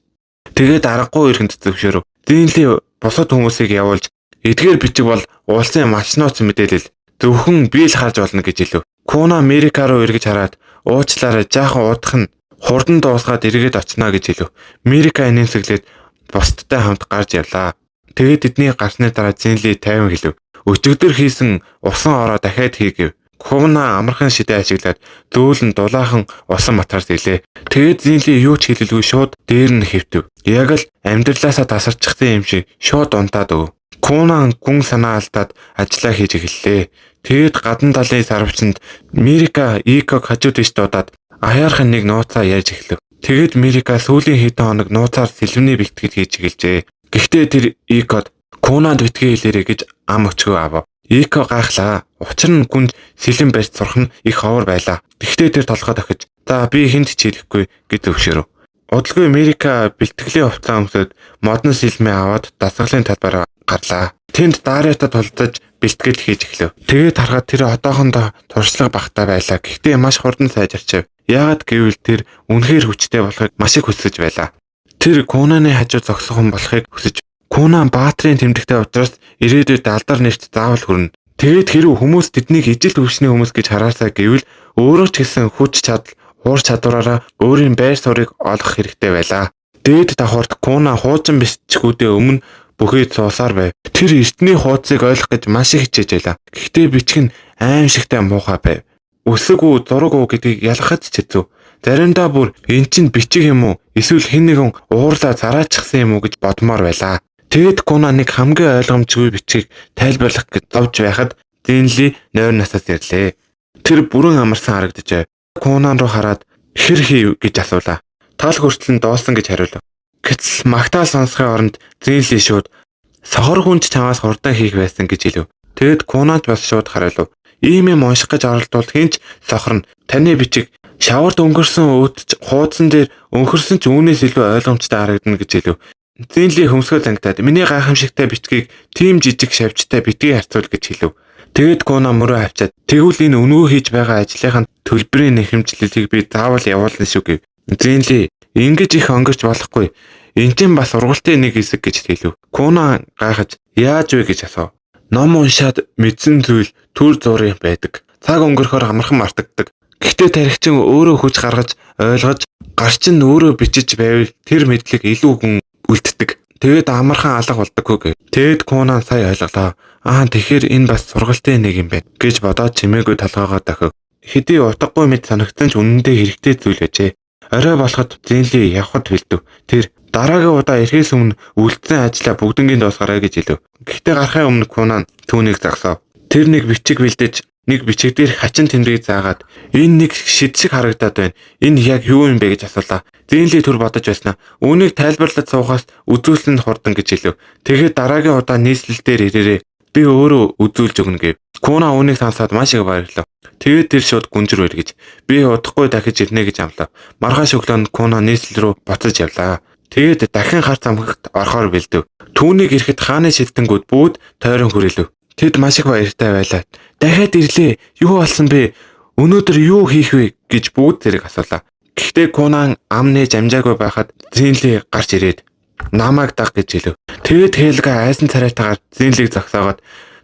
Тэгээд аргагүй ирэнд зөвшөөрөв. Зинли бусад хүмүүсийг явуулж эдгээр бичиг бол улсын маш нууц мэдээлэл. Зөвхөн би л харж болно гэж хэлв. Кунан Америка руу эргэж хараад уучлаарай жаахан удах нь хурдан дуусгаад эргээд очно гэж хэлв. Америка инээмсэглээд бусдтай хамт гарч явлаа. Тэгээд эдний гарсны дараа Зинли тайван хэлв. Өчигдөр хийсэн усан ороо дахиад хийгээв. Кунан амархан шидэ ашиглаад зөөлөн дулаахан усан матарс илээ. Тэгээд Зинли юу ч хэлэлгүй шууд дээр нь хэвтэв. Яг л амьдралаасаа тасарчихсан юм шиг шууд унтаад өв. Кунан гүн санаа алдаад ажиллаа хийж эхэллээ. Тэгээд гадна талын сарвчанд Мерика Иког хажууд иш дуудаад аяархан нэг нууцаа ярьж эхлэв. Тэгээд Мерика сүүлийн хэдэн хоног нууцаар сэлвэний бэлтгэл хийж эхэлжээ. Гэхдээ тэр Икод Кунанд битгий хэлээрэй гэж ам өчгөө авав. Ико гайхлаа. Учир нь гүнд сэлэн барьж сурах нь их ховор байлаа. Гэхдээ тэр толгой тохиж за би хүнд ч хэлэхгүй гэж зөвшөөрөв. Удалгүй Америка бэлтгэлийн хувцас өмсөд модон сэлмээ аваад дасгалын талбараа гарлаа. Тэнд Дариатай тулдаж бэлтгэл хийж эхлэв. Тэгээд харахад тэр одоохондоо туршлага багтаа байлаа. Гэхдээ маш хурдан сайжирчив. Яагаад гэвэл тэр үнэхээр хүчтэй болохыг маш их хүсэж байлаа. Тэр Кунаны хажууд зогсох хүн болохыг хүсэж. Кунан баатрын тэмдэгтэй учраас ирээдүйд алдар нэрт заавал хүрнэ. Тэгээд хэрэг хүмүүс тэднийг ижил төвшний хүмүүс гэж хараасаа гэвэл өөрөө ч гэсэн хүч чадал, уур чадвараараа өөрийн байр суурийг олох хэрэгтэй байлаа. Дээд давхарт Кунан хуучин бичгүүдээ өмнө бүхий суусаар байв. Тэр эртний хуудсыг ойлгох гэж маш их хичээж байлаа. Гэхдээ бичиг нь аимшигтай муухай байв. Үсэг үү, зураг уу гэдгийг ялгахад ч хэцүү. Заримдаа бүр эн чинь бичиг юм уу? Эсвэл хэн нэгэн уурлаа зараачихсан юм уу гэж бодмоор байлаа. Тэгэд Кунаныг хамгийн ойлгомжгүй бичгийг тайлбарлах гэж зовж байхад Зинли нойр насаас ирлээ. Тэр бүрэн амарсан харагдажээ. Кунан руу хараад хэр хийв гэж асуулаа. Тал хүртэл нь доосон гэж хариулав. Гэтэл магтаал сонсохын оронд Зинли шууд сохор хүнч чамаас хурдан хийх байсан гэж хэлв. Тэгэд Кунанд бас шууд хариулав. Ийм юм унших гэж оролдвол хинч сохорно. Таны бичиг шавард өнгөрсөн өөдч хуудсан дээр өнхөрсөн ч үүнээс илүү ойлгомжтой харагдана гэж хэлв. Зинли хөмсгөл ангитаад миний гайхамшигтай бичгийг тийм жижиг шавьчтай битгий харьцуул гэж хэлв. Тэгэд Кунан мөрөө авчаад тэгвэл энэ өнөө хийж байгаа ажлынхаа төлбөрийн нэхэмжлэлийг би заавал явуулна шүү гэв. Зинли ингэж их өнгөрч болохгүй. Энд чинь бас ургалтын нэг хэсэг гэж хэлв. Кунан гайхаж яаж вэ гэж асуув. Ном уншаад мэдсэн зүйл төр зургийн байдаг. Цаг өнгөрөхөөр амархан мартагддаг. Гэхдээ тархичин өөрөө хүч гаргаж ойлгож гарчин өөрөө бичиж байвал тэр мэдлэг илүү хүн үлддэг. Тэгэд амархан алга болдоггүй гэв. Тэгэд Кунан сая ойлголоо. Тэгэхээр энэ бас сургалтын нэг юм байна гэж бодоод чимээгүй толгоогоо дохив. Хэдий утгагүй мэд санагдсан ч үнэндээ хэрэгтэй зүйл гэжээ. Орой болоход Зинли явхад бэлдэв. Тэр дараагийн удаа ирэхээс өмнө үлдсэн ажлаа бүгднгийн дуусгараа гэж хэлв. Гэхдээ гарахын өмнө Кунан түүнийг загсав. Тэр нэг бичиг бэлдэж нэг бичиг дээр хачин тэмдгийг заагаад энэ нэг шид шиг харагдаад байна. Энэ яг юу юм бэ гэж асуулаа. Зинли түр бодож байснаа. Үүнийг тайлбарлаж суухаас үзүүлсэн нь хурдан гэж хэлв. Тэгээд дараагийн удаа нийслэл дээр ирээрээ би өөрөө үзүүлж өгнө гэв. Куна үүнийг сонсоод маш их баярлав. Тэгээд тэр шууд гүнжир өргөж би удахгүй дахиж ирнэ гэж амлав. Маргааш өглөө Куна нийслэл рүү буцаж явлаа. Тэгээд дахин харц амхагт орохоор бэлдэв. Түүнийг ирэхэд хааны шилдэнгүүд бүгд тойрон хүрээлв. Тэд маш их баяртай байлаа. Дахиад ирлээ. Юу болсон бэ? Өнөөдөр юу хийх вэ гэж бүгд зэрэг асуулаа. Гэхдээ Кунан ам нээж амжаагүй байхад Зинли гарч ирээд намайг даг гэж хэлв. Тэгээд Хелга айсан царайтаагаар Зинлиг зогсоогоод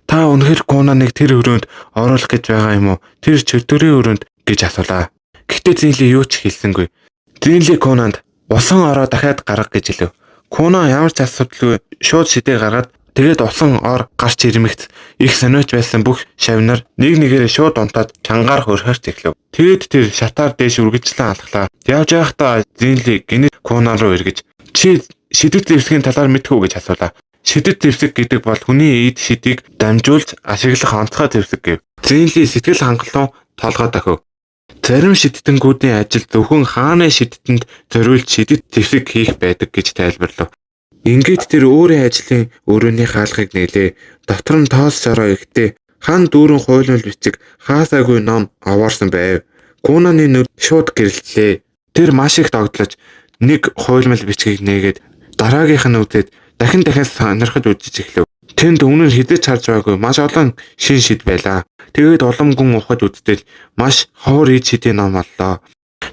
та үнэхээр Кунаныг тэр өрөөнд оруулах гэж байгаа юм уу? Тэр чөлтөрийн өрөөнд гэж асуулаа. Гэхдээ Зинли юу ч хэлсэнгүй. Зинли Кунанд усан ороо дахиад гарга гэж хэлв. Кунан ямар ч асуудалгүй шууд шидээ гаргаад тэгээд усан ор гарч ирмэгт их сониуч байсан бүх шавнар нэг нэгээрээ шууд унтаад чангаар хөрхөрч эхлэв. Тэгээд тэр шатаар дээш үргэлжлэн алхлаа. Явж байхдаа Зинли гинэт Кунан руу эргэж чи шидэт зэвсгийн талаар мэдэх үү гэж асуулаа. Шидэт зэвсэг гэдэг бол хүний эд шидийг дамжуулж ашиглах онцгой зэвсэг гэв. Зинли сэтгэл хангалуун толгой дохив. Зарим шидэтгэнгүүдийн ажил зөвхөн хааны шидэтэнд зориулж шидэт зэвсэг хийх байдаг гэж тайлбарлав. Ингээд тэр өөрийн ажлын өрөөний хаалгыг нээлээ. Дотор нь тоос шороо ихтэй хан дүүрэн хуйлмал бичиг хаасаагүй ном аваарсан байв. Кунаны нүд шууд гэрэлтлээ. Тэр маш их догдлож нэг хуйлмал бичгийг нээгээд дараагийнх нь үзээд дахин сонирхож үзэж эхлэв. Тэнд өмнө нь хідэж харж байгаагүй маш олон шин шид байлаа. Тэгээд улам гүн ухаж үзтэл маш ховор ид шидийн ном боллоо.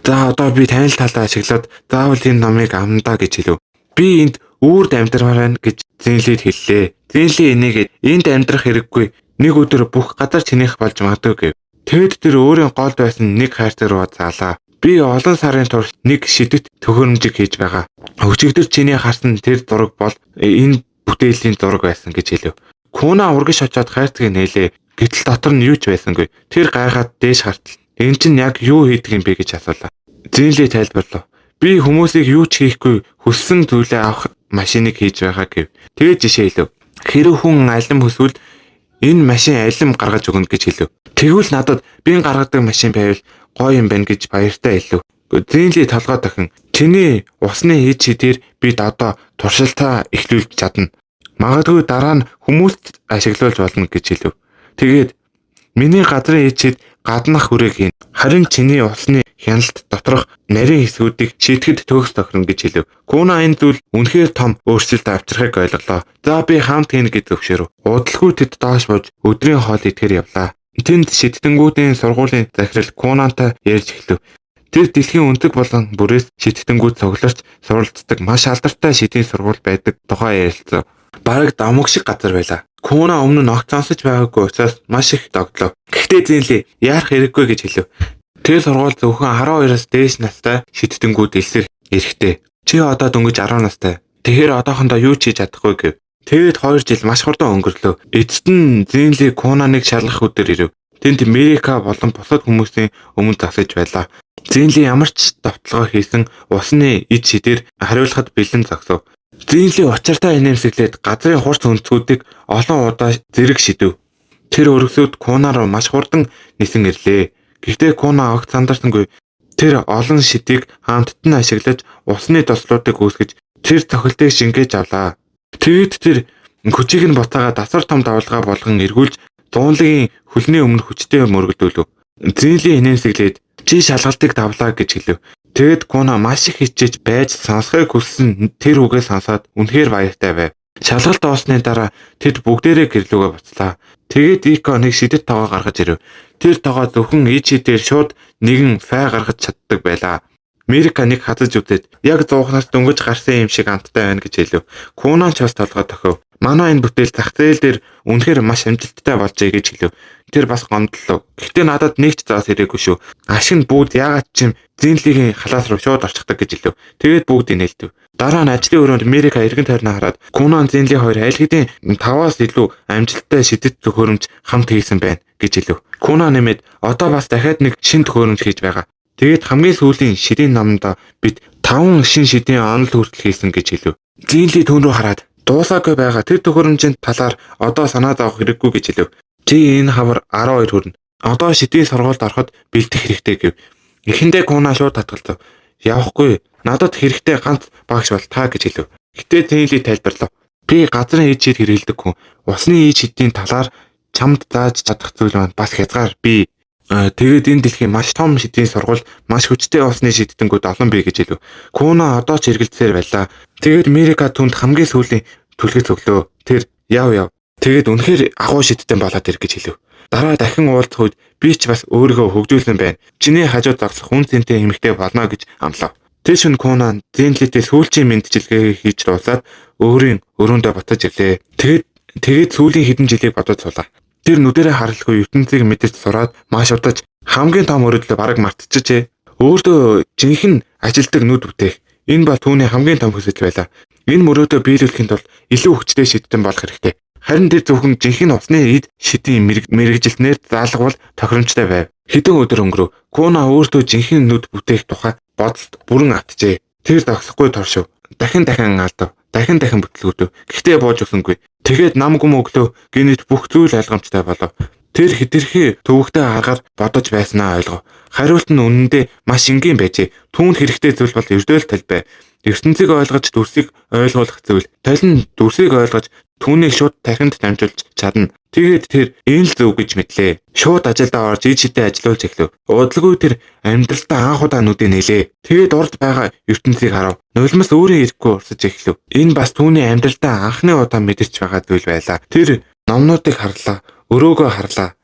За одоо би тань талаа ашиглаад заавал энэ номыг амнаа гэж хэлв. Би энд үрд амьдрмаар байна гэж Зинлид хэллээ. Зинли энийгээд энд амьдрах хэрэггүй. Нэг өдөр бүх газар чинийх болж магадгүй гэв. Тэгэд тэр өөрийн голд байсан нэг хайрцаг руу заалаа. Би олон сарын турш нэг шидэт төхөөрөмжийг хийж байгаа. Өчигдөр чиний харсан тэр зураг бол энэ бүтээлийн зураг байсан гэж хэлв. Куна урагш очоод хайрцгийг нээлээ. Гэтэл дотор нь юу ч байсангүй. Тэр гайхаад дээш хартал. Энэ чинь яг юу хийдэг юм бэ гэж асуулаа. Зинли тайлбарлав. Би хүмүүсийг юу ч хийхгүй хүссэн зүйлээ авах машиныг хийж байгаа гэв. Тэгээд жишээ хэлв. Хэрэв хүн алим хүсвэл энэ машин алим гаргаж өгнө гэж хэлв. Тэгвэл надад би гаргадаг машин байвал гоё юм байна гэж баяртай хэлв. Зинли толгой дахин чиний усны эд шидээр бид одоо туршилтаа эхлүүлж чадна. Магадгүй дараа нь хүмүүст ашиглуулж болно гэж хэлв. Тэгээд миний газрын эд шид гаднах хүрээг хийн. Харин чиний усны хяналт доторх нарийн хэсгүүдийг шийтгэд төгс тохирно гэж хэлв. Куна энэ зүйл үнэхээр том өөрчлөлт авчрахыг ойлголоо. За би хамт хийнэ гэж зөвшөөрөв. Удалгүй тэд доош бууж өдрийн хоол идэхээр явлаа. Тэнд шидэтгэнгүүдийн сургуулийн захирал Кунантай ярьж эхлэв. Тэр дэлхийн өндөг болон бүрээс шидэтгэнгүүд цугларч суралцдаг маш алдартай шидийн сургууль байдаг тухай ярилцав. Бараг дамаг шиг газар байлаа. Куна өмнө нь огт сонсож байгаагүй учраас маш их догтлоо. Гэхдээ Зинли яарах хэрэггүй гэж хэлв. Тэр сургууль зөвхөн 12-оос дээш настай шидэтгэнгүүд элсэх эрхтэй. Чи одоо дөнгөж 10 настай. Тэгэхээр одоохондоо юу ч хийж чадахгүй гэв. Тэгээд 2 жил маш хурдан өнгөрлөө. Эцэст нь Зинли Кунаныг шалгах өдөр ирэв. Тэнд Мерика болон бусад хүмүүсийн өмнө зогсож байлаа. Зинли ямар ч довтлогоо хийсэн усны эд шидээр хариулахад бэлэн зогсов. Зинли учиртай инээмсэглээд газрын хурц өнцгүүдийг олон удаа зэрэг шидэв. Тэр өргөсөд Куна руу маш хурдан нисэн ирлээ. Гэхдээ Куна огт сандарсангүй. Тэр олон шидийг хамтд нь ашиглаж усны тослуудыг үүсгэж тэр цохилтыг шингээж авлаа. Тэгэд тэр хүчийг нь буцаагаад асар том давлгаа болгон эргүүлж зуунлагийн хөлний өмнө хүчтэй мөргөлдүүлв. Зинли инээмсэглээд чи шалгалтыг давлаа гэж хэлв. Тэгэд Куна маш их хичээж байж сонсохыг хүссэн тэр үгээ сонсоод үнэхээр баяртай байв. Шалгалт дуусны дараа тэд бүгдээрээ гэрлүүгээ буцлаа. Тэгээд Ико нэг шидэт тоогоо гаргаж ирэв. Тэр тоогоо зөвхөн ид шидээр шууд нэгэн фай гаргаж чаддаг байлаа. Мерика нэг хазаж үзээд яг зуухнаас дөнгөж гарсан юм шиг амттай байна гэж хэлв. Куна ч бас толгой тохив. Манай энэ бүтээл зах зээл дээр үнэхээр маш амжилттай болжээ гэж хэлв. Тэр бас гомдлоо. Гэхдээ надад нэг ч заас ирээгүй шүү. Ашиг нь бүгд яагаад ч юм Зинлигийн халаас руу шууд орчихдаг гэж хэлв. Тэгээд бүгд инээлдэв. Дараа нь ажлын өрөөнд Мерика эргэн тойрноо хараад Куна Зинли хоёр аль хэдийн 5-аас илүү амжилттай шидэт төхөөрөмж хамт хийсэн байна гэж хэлв. Куна нэмээд одоо бас дахиад нэг шин төхөөрөмж хийж байгаа. Тэгээд хамгийн сүүлийн шидийн номонд бид 5 шин шидийн онол хүртэл хийсэн гэж хэлв. Зинли түүн рүү хараад дуусаагүй байгаа тэр төхөөрөмжийн талаар одоо санаа зовох хэрэггүй гэж хэлв. Чи энэ хавар 12 хүрнэ. Одоо шидийн сургуульд ороход бэлдэх хэрэгтэй гэв. Эхэндээ Куна шууд татгалзав. Явахгүй. Надад хэрэгтэй ганц багш бол та гэж хэлв. Гэтэ Тэнли тайлбарлав. Би газрын ээж шид хэрэгэлдэг хүн. Усны ээж шидийн талаар чамд зааж чадах зүйл маань бас хязгаар бий. Тэгээд энэ дэлхийн маш том шидийн сургууль маш хүчтэй усны шиддэнгүүд олон бий гэж хэлв. Куна одоо ч эргэлзээр байлаа. Тэгээд Мирика түнд хамгийн сүүлийн түлхэж өглөө. Тэр яв. Тэгээд үнэхээр агуу шидтэй болоод ир гэж хэлв. Дараа дахин уулзах үед би ч бас өөрийгөө хөгжүүлэн байна. Чиний хажууд зогсох хүн зэнтэй эмэгтэй болно гэж амлав. Тэр шөнө Кунан Зенлитэй сүүлчийн мэндчилгээ хийж дуусаад өөрийн өрөөндөө ботож ирлээ. Тэгээд сүүлийн хэдэн жилийг бодож суулаа. Тэр нүдэрээ харалгүй ертөнцийг мэдэж сураад маш удаж хамгийн том өрөөдлөө бараг мартчихжээ. Өөртөө жинхэнэ ажилдаг нүд бүтээх. Энэ бол түүний хамгийн том хүсэл байлаа. Энэ мөрөөдөө биелүүлэхэд бол илүү хүчтэй шийдтэн болох хэрэгтэй. Харин тэр зөвхөн жинхэнэ усны эд шидийн мэрэгжилтнээр заалгавал тохиромжтой байв. Хэдэн өдөр өнгөрөв. Куна өөртөө жинхэнэ нүд бүтээх тухай бодолд бүрэн автжээ. Тэр зогсохгүй торшив. Дахин алдав. Дахин бүтлгүүдэв. Гэхдээ бууж өгсөнгүй. Тэгээд нам гүм өглөө гинэт бүх зүйл ойлгомжтой болов. Тэр хэтэрхий төвөгтэй аргаар бодож байснаа ойлгов. Хариулт нь үнэндээ маш энгийн байжээ. Түүнд хэрэгтэй зүйл бол эрдэл тал байв. ертөнцийг ойлгож дүрсийг ойлгуулах зүйл. Талин дүрсийг ойлгож түүнийг шууд тархинд дамжуулж чадна. Тэгээд тэр энэ л зөв гэж мэдлээ. Шууд ажилдаа орж ид шидээ ажиллуулж эхлэв. Удалгүй тэр амьдралдаа анх удаа нүдэ нэлээ. Тэгээд урд байгаа ертөнцийг харав. Нулимс өөрийн ирэхгүй урсаж эхлэв. Энэ бас түүний амьдралдаа анхны удаа мэдэрч байгаа зүйл байлаа. Тэр номнуудыг харлаа, өрөөгөө харлаа.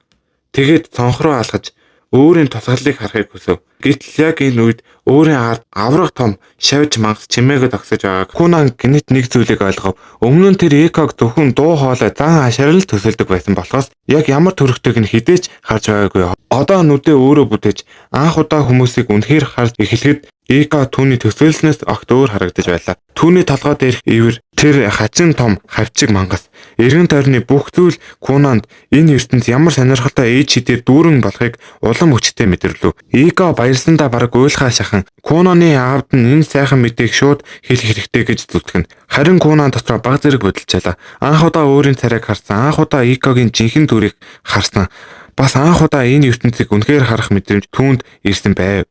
Тэгээд цонхроо алгаж өөрийн тусгаарлыг харахыг хүсв. Гэтэл яг энэ үед өөрийн ард аврах том шавж мангас чимээгээ тогсож байгааг Кунан гинэт нэг зүйлийг ойлгов. Өмнө нь тэр Эког зөвхөн дуу хоолой зан хашаал төсөлдөг байсан болохоос яг ямар төрхтэйг нь хідээж харж байгаагүй. Одоо нүдээ өөрөө бүтээж анх удаа хүмүүсийг үнэхээр харж эхлэхэд Эко түүний төсөөлснөөс огт өөр харагдаж байлаа. Түүний толгой дээрх ивэр тэр хачин том хавчиг мангас эргэн тойрны бүх зүйл Кунанд энэ ертөнд ямар сонирхолтой ээж шидээр дүүрэн болохыг улам хүчтэй мэдэрлэв. Эко баярлсандаа бараг уйлхаа шахан Кунаны аавд нь энэ сайхан мэдээг шууд хэлэх хэрэгтэй гэж зүтгэн. Харин Кунан дотроо баг зэрэг бодолчаалаа. Анх удаа өөрийн царайг харсан, анх удаа Экогийн жинхэнэ дүрийг харсан. Бас анх удаа энэ ертөнцийг үнэхээр харах мэдрэмж түүнд ирсэн байв.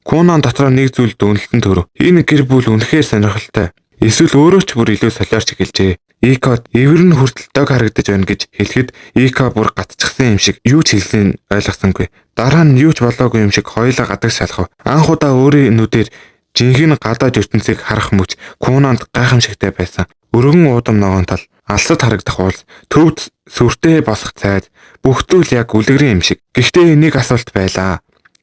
Кунан дотроо нэг зүйл дүнэлтэн төрөв. Энэ гэр бүл үнэхээр сонирхолтой. Эсвэл өөрөө ч бүр илүү солиорч эхэлжээ. Экод эвэр нь хүртэл дог харагдаж байна гэж хэлэхэд Эко бүр гатчихсан юм шиг юу ч хэлсэн ойлгосонгүй. Дараа нь юу ч болоогүй юм шиг хоёулаа гадаг шалхав. Анх удаа өөрийн нүдээр жинхэнэ гадаад ертөнцийг харах мөч Кунанд гайхамшигтай байсан. Өргөн уудам ногоон тал, алсад харагдах уул, төвд сүртэй босох цайд бүх зүйл яг үлгэрийн юм шиг. Гэхдээ нэг асуулт байлаа.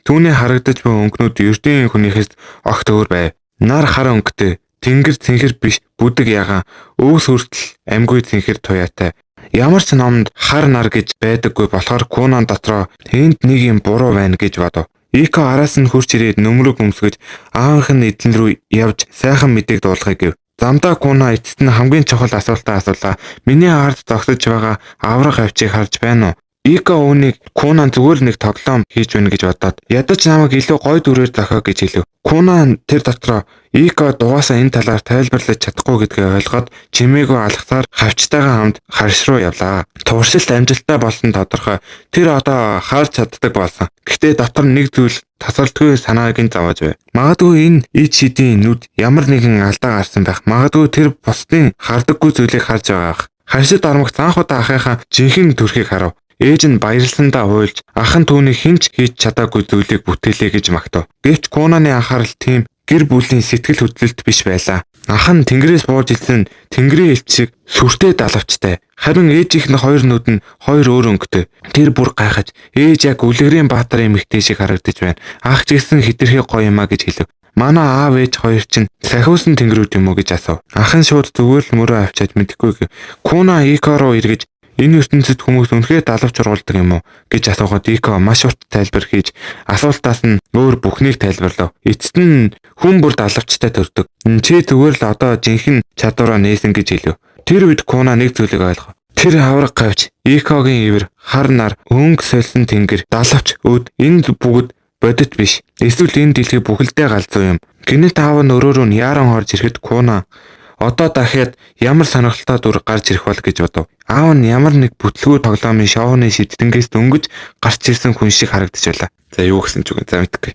Түүний харагдаж буй өнгөнүүд ердийн хүнийхээс огт өөр байв. Нар хар өнгөтэй, тэнгэр цэнхэр биш, бүдэг ягаан, өвс хүртэл амьгүй цэнхэр туяатай. Ямар ч номонд хар нар гэж байдаггүй болохоор Кунан дотроо энд нэг юм буруу байна гэж бодов. Эко араас нь хурч ирээд нөмрөг өмсгөж аавынх нь эзэн рүү явж сайхан мэдээг дуулахыг гэв. Замдаа Куна эцэст нь хамгийн чухал асуултаа асуулаа. Миний ард зогсож байгаа аврах авчийг харж байна уу? Эко үүнийг Кунан зүгээр нэг тоглоом хийж байна гэж бодоод ядаж намайг илүү гой дүрээр зохио гэж хэлв. Кунан тэр дотроо Эко дугаасаа энэ талаар тайлбарлаж чадахгүй гэдгээ ойлгоод чимээгөө алхсаар хавчтайгаа хамт харш руу явлаа. Туршилт амжилттай болсон тодорхой. Тэр одоо харж чаддаг болсон. Гэхдээ дотор нэг зүйл тасралтгүй санааг нь зовоож байв. Магадгүй энэ ид шидийн нүд ямар нэгэн алдаа гарсан байх. Магадгүй тэр бусдын хардаггүй зүйлийг харж байгаах. Харшид ормогц анх удаа ахыхаа жинхэнэ төрхийг харав. Ээж нь баярлсандаа уйлж ах нь түүний хинч хийж чадаагүй зүйлийг бүтээлээ гэж магтав. Гэвч Кунаны анхаарал тийм гэр бүлийн сэтгэл хөдлөлт биш байлаа. Ах нь тэнгэрээс бууж илсэн тэнгэрийн элчиг сүртэй далавчтай. Харин ээжийнх нь хоёр нүд нь хоёр өөр өнгөтэй. Тэр бүр гайхаж ээж яг үлгэрийн баатар эмэгтэй шиг харагдаж байна. Ах ч гэсэн хэтэрхий гоё юмаа гэж хэлв. Манай аав ээж хоёр чинь сахиусан тэнгэрүүд юм уу гэж асуув. Ах нь шууд зүгээр л мөрөө авчаад мэдэхгүй гэв. Куна Эко руу эргэж энэ ертөнцид хүмүүс үнэхээр далавч ургуулдаг юм уу гэж асуухад Эко маш урт тайлбар хийж асуултаас нь өөр бүхнийг тайлбарлав. Эцэст нь хүн бүр далавчтай төрдөг. Чи зүгээр л одоо жинхэнэ чадвараа нээсэн гэж хэлв. Тэр үед Куна нэг зүйлийг ойлгов. Тэр авраг гавч Экогийн ивэр, хар нар, өнгө сольсон тэнгэр, далавч өд энэ бүгд бодит биш. Эсвэл энэ дэлхий бүхэлдээ галзуу юм. Гинэт аав нь өрөөрөө яаран орж ирэхэд Куна Одоо дахиад ямар сонирхолтой дүр гарч ирэх бол гэж бодов. Аав нь ямар нэг бүтлгүү тоглоомын шоуны шийдэнгээс дөнгөж гарч ирсэн хүн шиг харагдаж байлаа. За юу гэсэн ч үгүй за мэдгүй.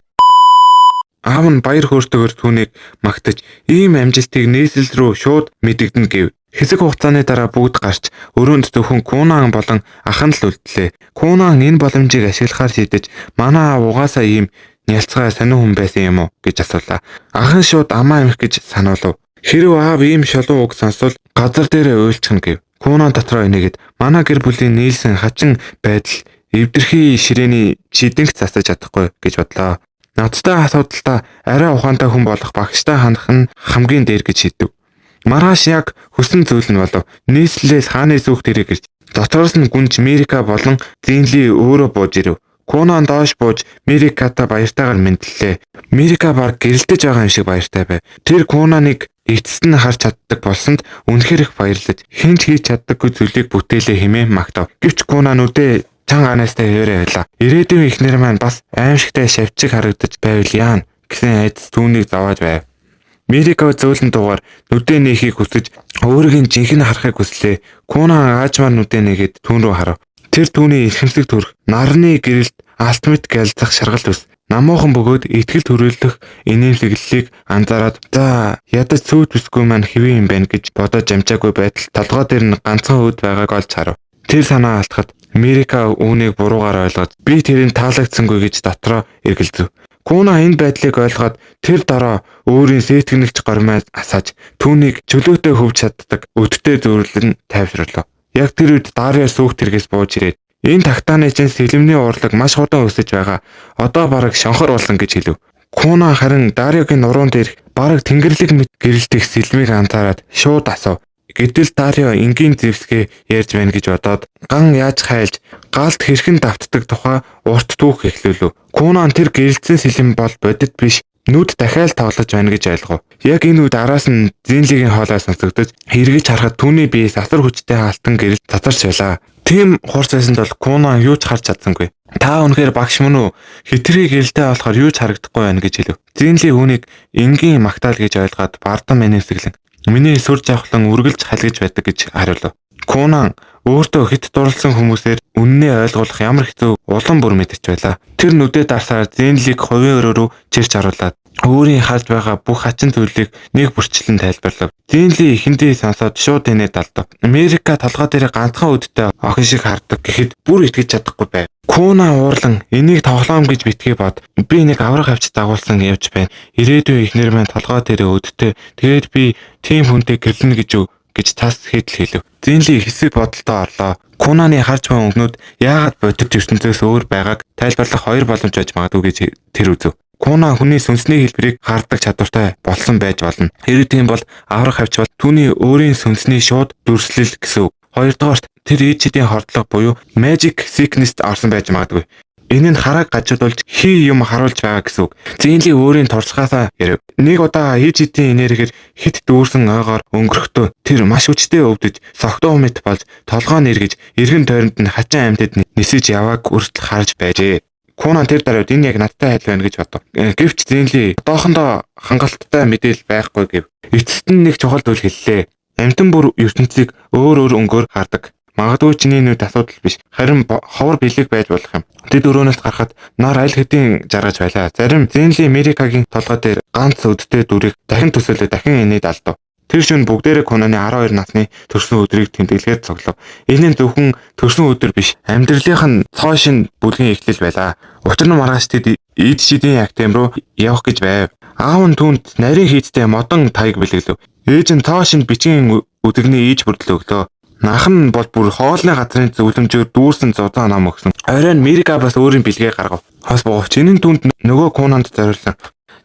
Аав нь баяр хөөртэйгээр түүнийг магтаж ийм амжилтыг нийслэл рүү шууд мэдэгдэнэ гэв. Хэсэг хугацааны дараа бүгд гарч өрөөнд зөвхөн Кунан болон ах нь л үлдлээ. Кунан энэ боломжийг ашиглахаар шийдэж манай аав угаасаа ийм нялцгай сонин хүн байсан юм уу гэж асуулаа. Ах нь шууд амаа амих гэж сануулв. Хэрв аав ийм шолон үг сонсвол газар дээрээ уйлчихна гэв. Кунан дотроо энийгэд манай гэр бүлийн нийлсэн хачин байдал эвдэрхий ширээний шидэнг засаж чадахгүй гэж бодлоо. Надтай асуудалтай арай ухаантай хүн болох багштай хандах нь хамгийн дээр гэж шийдэв. Маргааш яг хүссэн зүйл нь болов. Нийслэлээс хааны зүгт хэрэг ирж дотроос нь гүнж Мирика болон Зинли өөрөө бууж ирэв. Кунан доош бууж Мирикатай баяртайгаар мэдлээ. Мирика баг гэрэлтэж байгаа юм шиг баяртай байв. Тэр Кунаныг эцэст нь харж чаддаг болсонд үнэхээр их баярлаж хинч хийж чаддаггүй зүйлийг бүтээлээ хэмээн магтав. Гэвч Кунан үдээ чан ганастай хэвээрээ байлаа. Ирээдүйн эхнэр маань бас аимшигтай шавьчиг харагдаж байвал яана гэсэн айдас түүнийг зовоож байв. Мирика зөөлөн дуугаар нүдээ нээхийг хүсэж өөрийн жинхэнэ харахыг хүслээ. Кунан аажмаар нүдээ нээгээд түүн рүү харав. Тэр түүний ихэмсэг төрх нарны гэрэлт алтмит гэлзах шаргалт ус. Намуухан бөгөөд итгэл төрүүлэх инээмсэглэлийг анзаараад за ядаж сүйт бүсгүй маань хэвэн юм байна гэж бодож амжаагүй байтал толгой дээр нь ганцхан өөд байгааг олж харав. Тэр санаа алдахад Мирика үүнийг буруугаар ойлгож би тэрийг таалагдсангүй гэж дотроо эргэлзэв. Кунан энэ байдлыг ойлгоод тэр дараа өөрийн сэтгэнэгч гормоос асааж түүнийг чөлөөтэй хөвж чаддаг өдөртэй зөвлөлн тайвшруулав. Яг тэр үед Дарья сүүх тэргээс бууж ирээд энэ тагтааны чинь сэлэмний урлаг маш хурдан өсөж байгаа. Одоо бараг шонхор болсон гэж хэлв. Кунан харин Дарьягийн нуруунд ирэх бараг тэнгэрлэг мэт гэрэлтэх сэлмийг анзаараад шууд асуув. Гэтэл Дарья энгийн зэвсгээ ярьж байна гэж бодоод ган яаж хайлж галт хэрхэн давтдаг тухай урт түүх эхлүүлв. Кунан тэр гэрэлтсэн сэлэм бол бодит биш нүд дахиад тоглож байна гэж ойлгов. Яг энэ үед араас нь Зинлигийн хоолой сонсогдож эргэж харахад түүний бие сасар хүчтэй алтан гэрэлт татарч байлаа. Тийм хурц байсанд бол Кунан юу ч харж чадсангүй. Та үнэхээр багш мөн үү? Хитрхи гэрэлтэй болохоор юу ч харагдахгүй байна гэж хэлв. Зинли үүнийг энгийн магтаал гэж ойлгоод бардам менэсэглэн миний сүр жавхлан үргэлж халгиж байдаг гэж хариулв. Кунан өөртөө хит дурлсан хүмүүсээр үннээ ойлгуулах ямар хэцүү улам бүр мэдэрч байлаа. Тэр нүдээ дарсаар Зинлиг хувийн өрөө рүү чирч харуулад өөрийн харж байгаа бүх хачин зүйлийг нэг бүрчлэн тайлбарлав. Зинли ихэндээ сонсоод шууд инээд алдав. Мирика толгой дээр ганцхан өдтэй охин шиг хардаг гэхэд бүр итгэж чадахгүй байв. Кунан уурлан энийг тоглоом гэж битгий бод. Би нэг авраг авч дагуулсан явж байна. Ирээдүйн эхнэр маань толгой дээр өдтэй. Тэгээд би тийм хүнтэй гэрлэнэ гэж тас хэдэл хэлв. Зинли хэсэг бодолтой орлоо. Кунаны харж буй өнгнүүд яагаад бодит ертөнцөөс өөр байгааг тайлбарлах хоёр боломж байж магадгүй гэж тэр үзв. Кунан хүний сүнсний хэлбэрийг хардаг чадвартай болсон байж болно. Хэрэг тийм бол аврах авч бол түүний өөрийн сүнсний шууд дүрслэл гэсэн үг. Хоёрдугаарт тэр ээжидийн хордлого буюу magic sickness орсон байж магадгүй. Энэ нь харааг гажуудуулж хий юм харуулж байгаа гэсэн үг. Зинли өөрийн туршлагаасаа ярив. Нэг удаа ээжидийн энергиэр хит дүүрсэн ойгоор өнгөрөхдөө тэр маш хүчтэй өвдөж, согтуу мэт болж, толгоо нэргэж, эргэн тойронд нь хачин амьтад нисэж явааг үргэлж харж байжээ. Кунан тэр даруйд энэ яг надтай адил байна гэж бодов. Гэвч Зинли одоохондоо хангалттай мэдээлэл байхгүй гэв. Эцэст нь нэг чухал зүйл хэллээ. Амьтан бүр ертөнцийг өөр өнгөөр хардаг. Магадгүй чиний нүд асуудал биш. Харин ховор бэлэг байж болох юм. Тэд өрөөнөөс гарахад нар аль хэдийн жаргаж байлаа. Зарим Зинли Мирикагийн толгой дээр ганц өдтэй дүрийг дахин төсөөлөө дахин инээд алдав. Тэр шөнө бүгдээрээ Кунаны 12 насны төрсөн өдрийг тэмдэглээд цоглов. Энэ нь зөвхөн төрсөн өдөр биш, амьдралынх нь цоо шин бүлгийн эхлэл байлаа. Учир нь маргааш тэд Эд шидийн актем руу явах гэж байв. Аав нь түүнд нарийн хийдтэй модон таяг бэлгэлв. Ээж нь цоо шин бичгийн өдөгний ийж бүрдлөө өглөө. Нах нь бол бүр хоолны газрын зөвлөмжөөр дүүрсэн зузаан ном өгсөн. Оройн Мирика бас өөрийн бэлгээ гаргав. Хос буугч энэ нь түүнд нөгөө Кунанд зориулсан.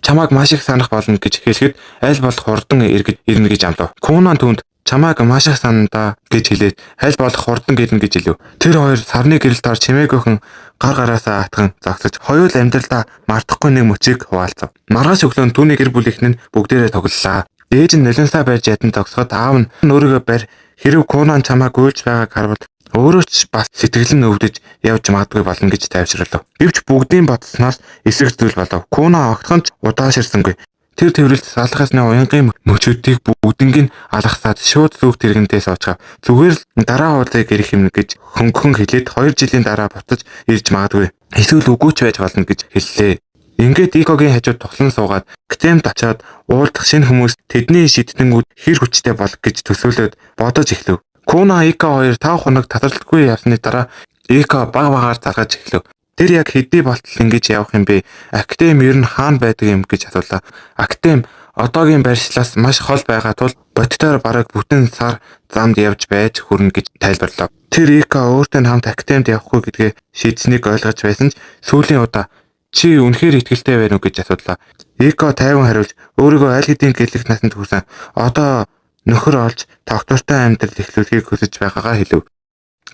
Чамайг маш их санах болно гэж хэлэхэд аль болох хурдан ирнэ гэж амлав. Кунан түүнд чамайг маш их санана гэж хэлээд аль болох хурдан ирнэ гэж хэлв. Тэр хоёр сарны гэрэлтээр чимээгүйхэн гар гараасаа атган зогсож хоёул амьдралдаа мартахгүй нэг мөчийг хуваалцав. Маргааш өглөө түүний гэр бүлийнхэн нь бүгдээрээ тоглолаа. Ээж нь нөлөөсөө байж ядан зогсоход аав нь өөрийгөө барь хэрв Кунан чамайг уйлж байгааг харвал өөрөө ч бас сэтгэл нь өвдөж явж магадгүй болно гэж тайвшруулав. Гэвч бүгдийн бодсноос эсрэг зүйл болов. Кунан огтхон ч удааширсангүй. Тэр тэврэлт салхасны уянгийн мөчүүдийг бүгднийг алгасаад шууд зүг тэргэндээ сууцгаа. Зүгээр л дараа уулыг ирэх юм гэж хөнгөн хэлээд 2 жилийн дараа буцаж ирж магадгүй. Эсвэл үгүй ч байж болно гэж хэллээ. Ингээд Икогийн хажууд тоглон суугаад Актемд очиод уулдах шинэ хүмүүс тэдний шийдтэнгүүд хэр хүчтэй бол гэж төсөөлөд бодож эхлэв. Куна Ика хоёр 5 хоног таталтгүй явсны дараа Ика баг багаар залгаж эхлэв. Тэр яг хэдий болтол ингэж явах юм бэ? Актем ер нь хаана байдаг юм гэж асуулаа. Актем одоогийн байршлаас маш хол байгаа тул боддоор бараг бүтэн сар замд явж байж хүрнэ гэж тайлбарлав. Тэр Ика өөртөө хамт Актемд явахгүй гэдгээ шийдсэнийг ойлгож байсан ч сүүлийн удаа чи үнэхээр итгэлтэй байна уу гэж асуулаа. Ика тайван хариулж өөрийгөө аль хэдийн гэрлэх насанд хүрсэн. Одоо нөхөр олж тогтвортой амьдрал эхлүүлэхийг хүсэж байгаагаа хэлв.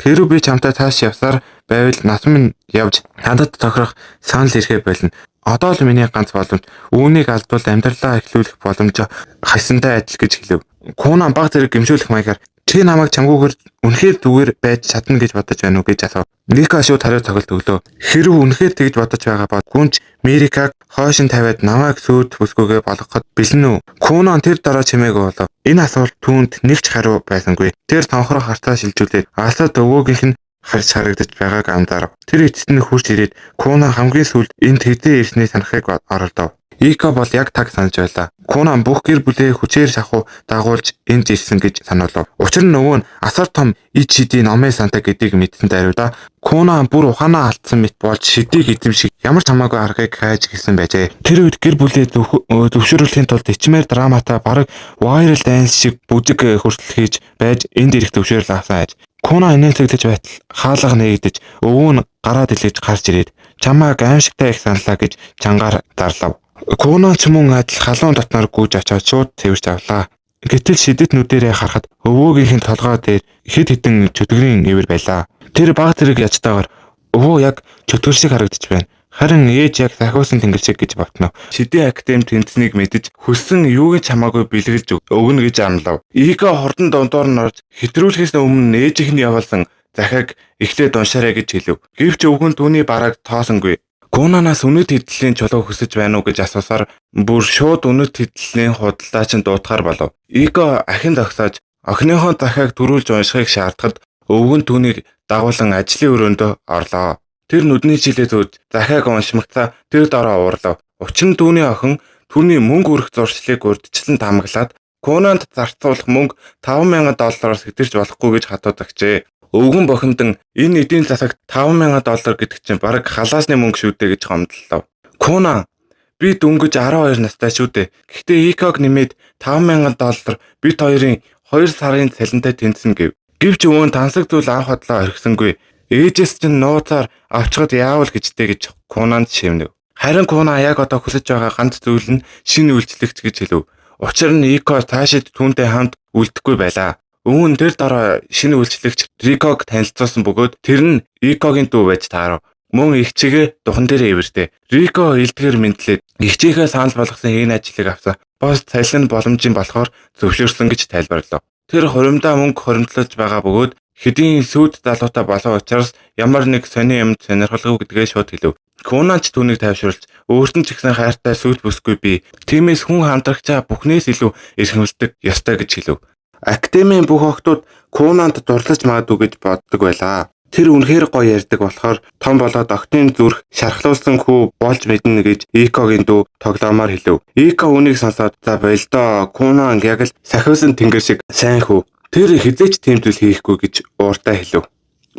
Хэрвээ би чамтай цааш явсаар байвал нас минь явж надад тохирох санал ирэхэ болно. Одоо л миний ганц боломж үүнийг алдвал амьдралаа эхлүүлэх боломж хасантай адил гэж хэлв. Куна баг зэрэг гэмшүүлэх маягаар чи намайг чамгүйгээр үнэхээр зүгээр байж чадна гэж бодож байна уу гэж асуув. Ника шууд хариу цогт өглөө. Хэрвээ үнэхээр тэгж бодож байгаа бол гүнж Мерикаг хойшин тавиад намайг сүйд бүсгүйгээ болгоход бэлэн үү? Кунан тэр дараа чимээгүй болов. Энэ асуулт түүнд нэг ч хариу байсангүй. Тэр тонхороо хартаа шилжүүлээд алсад өвөөгийнх нь харагдаж байгааг анзаарав. Тэр эцэст нь хурж ирээд Куна хамгийн сүүлд энэ тэгдээ ирсний санахыг оролдов. Ика бол яг таг санаж байлаа. Кунан бүх гэр бүлээ хүчээр шахуу дагуулж энд ирсэн гэж сануулав. Учир нь нөгөө нь асар том ид шидийн номын санта гэдгийг мэдсэн даруйда Кунан бүр ухаанаа алдсан мэт болж шидийг эзэмших ямар ч хамаагүй аргыг хайж гэлсэн байжээ. Тэр үед гэр бүлээ зөвшөөрөхийн тулд ичмээр драматай бараг viral dance шиг бүжиг хүртэл хийж байж энд ирэх зөвшөөрөл авсан аж. Куна инээлцэглэж байтал хаалга нээгдэж өвөө нь гараад илгээж гарч ирээд чамааг аимшигтай их саналаа гэж чангаар зарлав. Куна ч мөн адил халуун дотноор гүйж очоод шууд цэвэрч авлаа. Гэтэл шидэт нүдэрээ харахад өвөөгийнх нь толгой дээр хэд хэдэн чөтгөрийн ивэр байлаа. Тэр баг зэрэг ячтайгаар өвөө яг чөтгөр шиг харагдаж байна. Харин ээж яг захиусан тэнгэр шиг гэж ботно. Шидээ Актем тэнцнийг мэдэж хүссэн юуг ч хамаагүй бэлгэлж өгнө гэж амлав. Ика хордон дундуур нь орж хэтрүүлэхээс өмнө ээжийнх нь явуулсан захиаг эхлээд уншаарай гэж хэлв. Гэвч өвгөн түүний бараг тоосонгүй. Кунанаас үнэт хэдлийн чулуу хүсэж байна уу гэж асуусаар бүр шууд үнэт хэдлийн худалдаа чинь дуутахаар болов. Ика ахин зогсоож охиныхоо захиаг төрүүлж уншихыг шаардахад өвгөн түүнийг дагуулan ажлын өрөөндөө орлоо. Тэр нүдний жилээ зөөж захиаг уншмагтаа тэр дороо уурлав. Учир нь түүний охин түүний мөнгө өрөх зуршлыг урдчлан таамаглаад Кунанд зарцуулах мөнгө $5,000 сэтэрч болохгүй гэж хатуудагчээ. Өвгөн бохимдон энэ эдийн засагт $5,000 гэдэг чинь бараг халаасны мөнгө шүү дээ гэж гомдлоо. Куна би дөнгөж 12 настай шүү дээ. Гэхдээ Иког нэмээд $5,000 бид хоёрын 2 сарын цалинтай тэнцэн гэв. Гэвч өвөн тансаг зүйл анх хотлоо орхисонгүй. Ээжээс чинь нууцаар авчхад яавал гэжтэй гэж Кунанд шивнэв. Харин Куна яг одоо хүсэж байгаа ганц зүйл нь шинэ үйлчлэгч гэж хэлв. Учир нь Ико таашид түүнтэй хамт үлдэхгүй байлаа. Өвөн тэр дараа шинэ үйлчлэгч Риког танилцуулсан бөгөөд тэр нь Икогийн дүү байж таарав. Мөн их чигээ духан дээр ивэртэй. Рико элдгэр мэдлээд ихчийнхээ санал болгосон энэ ажлыг авсан. Бос цалин боломжийн болохоор зөвшөөрсөн гэж тайлбарлав. Тэр хуримдаа мөнгө хоримтлуулж байгаа бөгөөд хэдийн сүйд залуутай болоо учраас ямар нэг сони юм сонирхолгүй гэдгээ шууд хэлв. Кунанч түүнийг тайвшруулж өөрт нь ч ихсэн хайртай сүйд бүсгүй би. Тиймээс хүн хамтрагчаа бүхнээс илүү эрхэмлдэг ёстой гэж хэлв. Актемийн бүх охтууд Кунанд дурлаж магадгүй гэж боддог байлаа. Тэр үнэхээр гоё ярьдаг болохоор том болоод охтын зүрх шархлуулсан хүү болж мэднэ гэж Икогийн дүү тоглоомоор хэлв. Ико үнийг сонсоод за болдоо Кунан яг л сахиусан тэнгэр шиг сайн хүү. Тэр хизээч тийм зүйл хийхгүй гэж ууртай хэлв.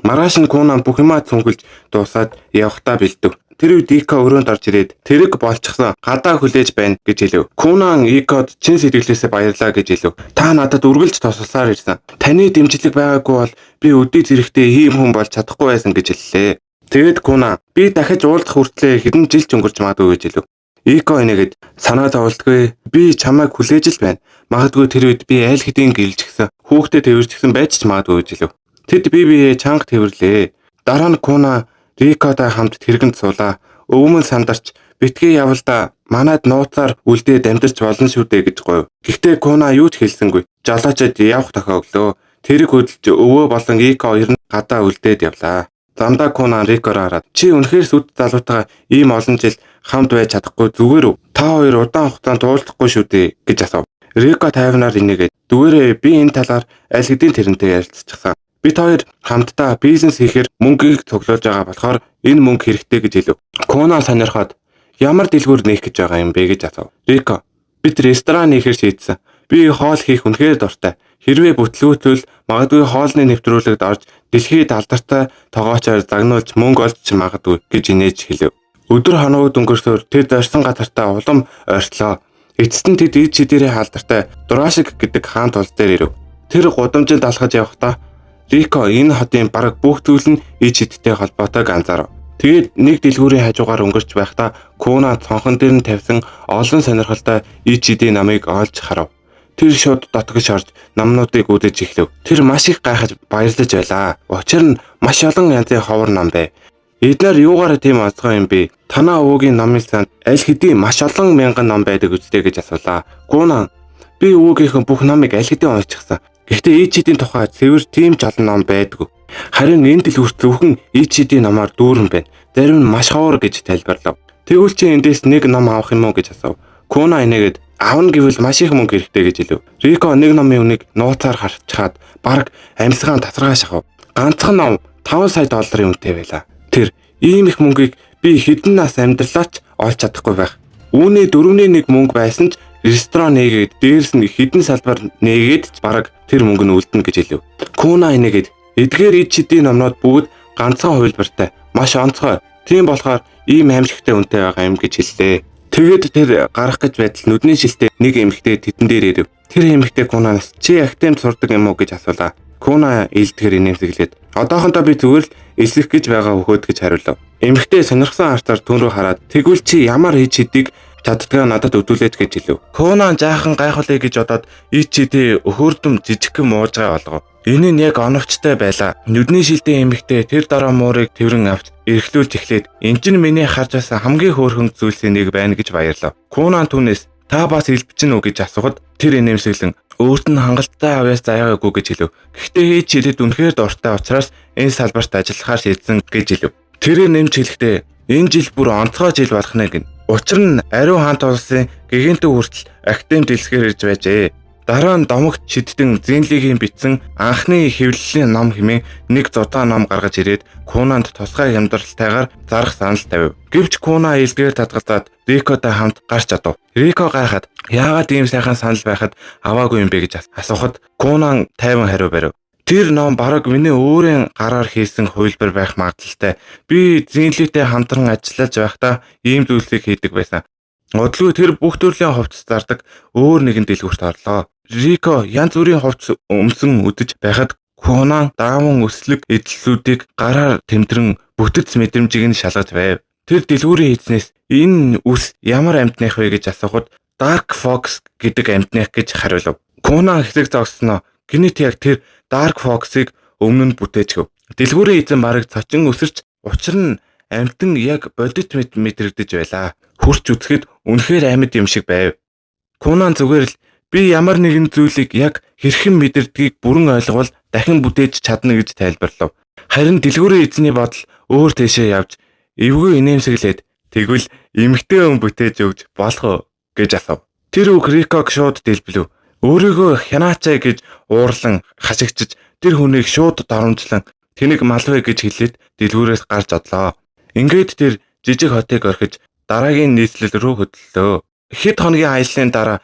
Маргааш нь Кунан бүх юмаа цүнхэлж дуусаад явахтаа бэлдэв. Тэр үед Ика өрөөнд орж ирээд тэрэг болчихсон гадаа хүлээж байна гэж хэлв. Кунан Икод чин сэтгэлээсээ баярлаа гэж хэлв. Та надад үргэлж тусалсаар ирсэн. Таны дэмжлэг байгаагүй бол би өдөө зэрэгтэй ийм хүн болж чадахгүй байсан гэж хэллээ. Тэгэд Кунан би дахиж уулзах хүртлээр хэдэн жил ч өнгөрч магадгүй гэж хэлв. Ико энэгэд санаа зовлтгүй би чамайг хүлээж л байна. Магадгүй тэр үед би аль хэдийн гэрэлжсэн хүүхдэд тэрвэрчсэн байж ч магадгүй гэж хэлв. Тэд бие чанга тэрвэрлээ. Дараа нь Кунан Рикотой хамт тэргэнд суулаа. Өвмөн сандарч битгий явалда манайд нууцаар үлдээд амьдарч болно шүү дээ гэж гойв. Гэхдээ Куна юу ч хэлсэнгүй. Жолоочод явах тохиолдлоо. Тэрэг хөдөлж өвөө болон Ико хоёр нь гадаа үлдээд явлаа. Замдаа Куна Рикоор хараад чи үнэхээр сүд залуутайгаа ийм олон жил хамт байж чадахгүй зүгээр үү? Та хоёр удаан хугацаанд уулзахгүй шүү дээ гэж асуув. Рико тайвнаар инээгээд "Зүгээрээ би энэ талаар аль хэдийн тэрнтэй ярилцчихсан. Бид хоёр хамтдаа бизнес хийхээр мөнгийг цуглуулж байгаа болохоор энэ мөнгө хэрэгтэй" гэж хэлв. Кунан сонирхоод "Ямар дэлгүүр нээх гэж байгаа юм бэ" гэж асуув. Рико "Бид ресторан нээхээр шийдсэн. Би хоол хийх үнэхээр дуртай. Хэрвээ бүтлгүүтвэл магадгүй хоолны нэвтрүүлэгт орж дэлхийд алдартай тогоочоор загнуулж мөнгө олж магадгүй гэж инээж хэлв. Өдөр хоногуд өнгөрсөөр тэр зорьсон газартаа улам ойртлоо. Эцэст нь тэд ид шидэрийн халдартай Дурашик гэдэг хаан тулс дээр ирэв. Тэр гудамжинд алхаж явахдаа Рико энэ хотын бараг бүх зүйл нь ид шидтэй холбоотойг анзаарав. Тэгээд нэг дэлгүүрийн хажуугаар өнгөрч байхдаа Кунан цонхон дээр нь тавьсан олон сонирхолтой ид шидийн намыг олж харав. Тэр шууд дотгош орж намнуудыг үдэж эхлэв. Тэр маш их гайхаж баярлаж байлаа. Учир нь маш олон янзын ховор нам бай. "Эднэр юугаараа тийм онцгой юм бэ? Танаа өвөгийн номын санд аль хэдийн маш олон мянган ном байдаг үстэй" гэж асуулаа. Кунан "Би өвөгийнхөө бүх номыг аль хэдийн уншчихсан. Гэхдээ ид шидийн тухай цэвэр тийм ч олон ном байдгүй. Харин энэ дэлгүүрт зөвхөн ид шидийн номоор дүүрэн байна. Зарим нь маш ховор" гэж тайлбарлав. "Тэгвэл чи эндээс нэг ном авах юм уу" гэж асуув. Кунан инээгээд "Аавна гэвэл маш их мөнгө хэрэгтэй" гэж хэлв. Рико нэг номын үнийг нууцаар харчаад бараг амьсгаан татаргаа шахав. Ганцхан ном $5 сая үнэтэй байлаа. Тэр "Ийм их мөнгийг би хэдэн нас амьдралаач олж чадахгүй байх. Үүний 4/1 мөнгө байсан ч ресторан нээгээд дээрс нь хэдэн салбар нээгээд бараг тэр мөнгө нь үлдэнэ" гэж хэлв. Кунан инээгээд "Эдгээр ид шидийн номнууд бүгд ганцхан хувилбартай, маш онцгой. Тийм болохоор ийм аимшигтай үнэтэй байгаа юм" гэж хэллээ. Тэгээд тэр гарах гэж байтал нүдний шилтэй нэг эмэгтэй тэтэн дээр ирэв. Тэр эмэгтэй Кунанаас "Чи академид сурдаг юм уу" гэж асуулаа. Кунан илтгэр инээмсэглээд "Одоохондоо би зүгээр л эслэх гэж байгаа хөхөөд" гэж хариулав. Эмэгтэй сонирхсан харцаар түн рүү хараад "Тэгвэл чи ямар ид шидийг чаддгаа надад өдүүлээч" гэж хэлв. Кунан жаахан гайхуулъя гэж бодоод ид шидээ өхөөрдөм жижигхэн муужгаа олгов. Энэ нь яг оновчтой байлаа. Нүдний шилтэй эмэгтэй тэр дараа муурыг тэрэн авч эрхлүүлж эхлээд "Энэ чинь миний харж байсан хамгийн хөөрхөн зүйлсийн нэг байна" гэж баярлав. Кунан түүнээс "Та бас илбчин үү" гэж асуухад тэр инээмсэглэн "Өөрт нь хангалттай авьяас заяагүй" гэж хэлв. Гэхдээ ид шидэд үнэхээр дуртай учраас энэ салбарт ажиллахаар шийдсэн гэж хэлв. Тэр нэмж хэлэхдээ "Энэ жил бүр онцгой жил болох нэ" гэнэ. Учир нь ариун хаан тулсын гэгэнтэг хүртэл академид дэлсгээр ирж байжээ. Дараа нь домогт шиддэн Зинлигийн бичсэн анхны хэвлэлийн ном хэмээн нэг зузаан ном гаргаж ирээд Кунанд тусгай хямдралтайгаар зарах санал тавив. Гэвч Кунан илгээр татгалзаад Рикотой хамт гарч чадав. Рико гайхаад "Яагаад ийм сайхан санал байхад аваагүй юм бэ" гэж асуухад Кунан тайван хариу барив. "Тэр ном бараг миний өөрийн гараар хийсэн хувилбар байх магадлалтай. Би Зинлитэй хамтран ажиллаж байхдаа ийм зүйлсийг хийдэг байсан. Удалгүй тэр бүх төрлийн хувцас зардаг өөр нэгэн дэлгүүрт орлоо." Рико янз бүрийн хувцас өмсөн үдэж байхад Кунан дааман өслөг эдлүүдийг гараар тэмдрэн бүтэц мэдрэмжийг нь шалгаж байв. Тэр дэлгүүрийн эзнээс "Энэ үс ямар амьтных вэ" гэж асуухад Dark Fox гэдэг амьтных гэж хариулв. Кунан хэсэг зогсноо. Гинэт яг тэр Dark Fox-ыг өмнө нь бүтээчихв. Дэлгүүрийн эзэн бараг цочин өсөрч учир нь амьтан яг бодит мэдрэгдэж байлаа. Хурц үзэхэд үнэхээр амьд юм шиг байв. Кунан зүгээр л "Би ямар нэгэн зүйлийг яг хэрхэн мэдэрдгийг бүрэн ойлгвол дахин бүтээж чадна" гэж тайлбарлав. Харин дэлгүүрийн эзний бодол өөр тийшээ явж эвгүй инээмсэглээд "Тэгвэл эмэгтэй хүн бүтээж өгж болох уу" гэж асуув. Тэр үг Риког шууд дэлбэлв. Өөрийгөө хянаачаа гэж уурлан хашигчиж тэр хүнийг шууд доромжлон "Тэнэг малвэ" гэж хэлээд дэлгүүрээс гарч одлоо. Ингээд тэр жижиг хотыг орхиж дараагийн нийслэл рүү хөдлөлөө. Хэд хоногийн аяллаа дараа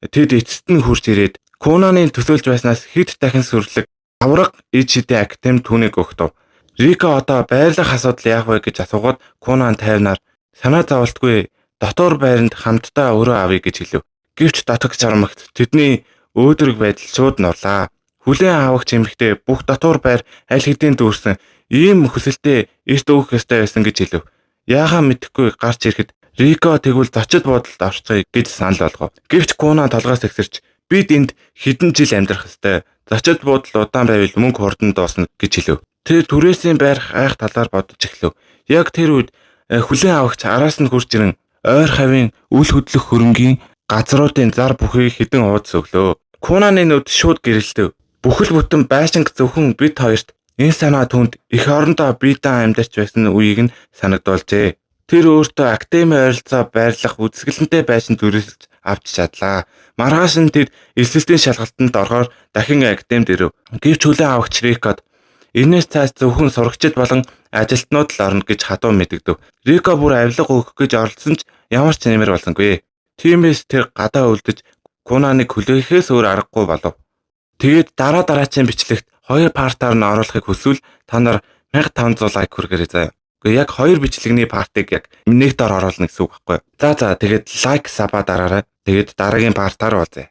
тэд эцэст нь хурж ирээд Кунаны төсөөлж байснаас хэд дахин сүрлэг авраг ид шидийн академид түүнийг өгтөв. Рико одоо байрлах асуудал яах вэ гэж асуугаад Кунан тайвнаар "Санаа зовлтгүй, дотор байранд хамтдаа өрөө авъя" гэж хэлв. Гэвч дотогч чармагт тэдний өөдрөг байдал шууд нурлаа. Хүлээн авагч эмэгтэй бүх дотор байр аль хэдийн дүүрсэн ийм хүсэлтэд эрт өгөх ёстой байсан гэж хэлв. Яахаа мэдэхгүй гарч ирэхэд Рико тэгвэл зочид буудалд орцгоё гэж санал болгов. Гэвч Кунан толгоос ихсэрч "Бид энд хэдэн жил амьдрах ёстой. Зочид буудал удаан байвал мөнгө хурдан дуусна" гэж хэлв. Тэр түрээсийн байрах айх талаар бодож эхлэв. Яг тэр үед хүлээн авагч араас нь хурж ирэн ойр хавийн үл хөдлөх хөрөнгийн газруудын зар бүхийг хідэн уудс өглөө. Кунаны нүд шууд гэрэлтэв. Бүхэл бүтэн байшинг зөвхөн бид хоёрт энэ санаа түнд их орондоо биедан амьдарч байсан үеийг нь санагдуулжээ. Тэр өөртөө академи ойролцоо байрлах үзэсгэлэнтэй байшин зүрхэлж авч чадлаа. Маргааш нь тэр эсэлтийн шалгалтанд орохоор дахин академид ирэв. Гэвч хүлээн авагч Рикод энэс цааш зөвхөн сурагчид болон ажилтнууд л орно гэж хадуу мэдэгдэв. Рико бүр авилга өгөх гэж оролцсон ч ямар ч нэмэр болсонгүй. Тиймээс тэр гадаа үлдэж Кунаныг хүлээхээс өөр аргагүй болов. Тэгээд дараачийн бичлэгт 2 партаар нь оруулахыг хүсвэл та нар 1500 лайк хүргээрэй заяа. Гэхдээ яг 2 бичлэгний партыг яг нэг дор оруулна гэсэн үг байхгүй юу? За тэгээд лайк саба дараарай. Тэгээд дараагийн партаар уулзъя.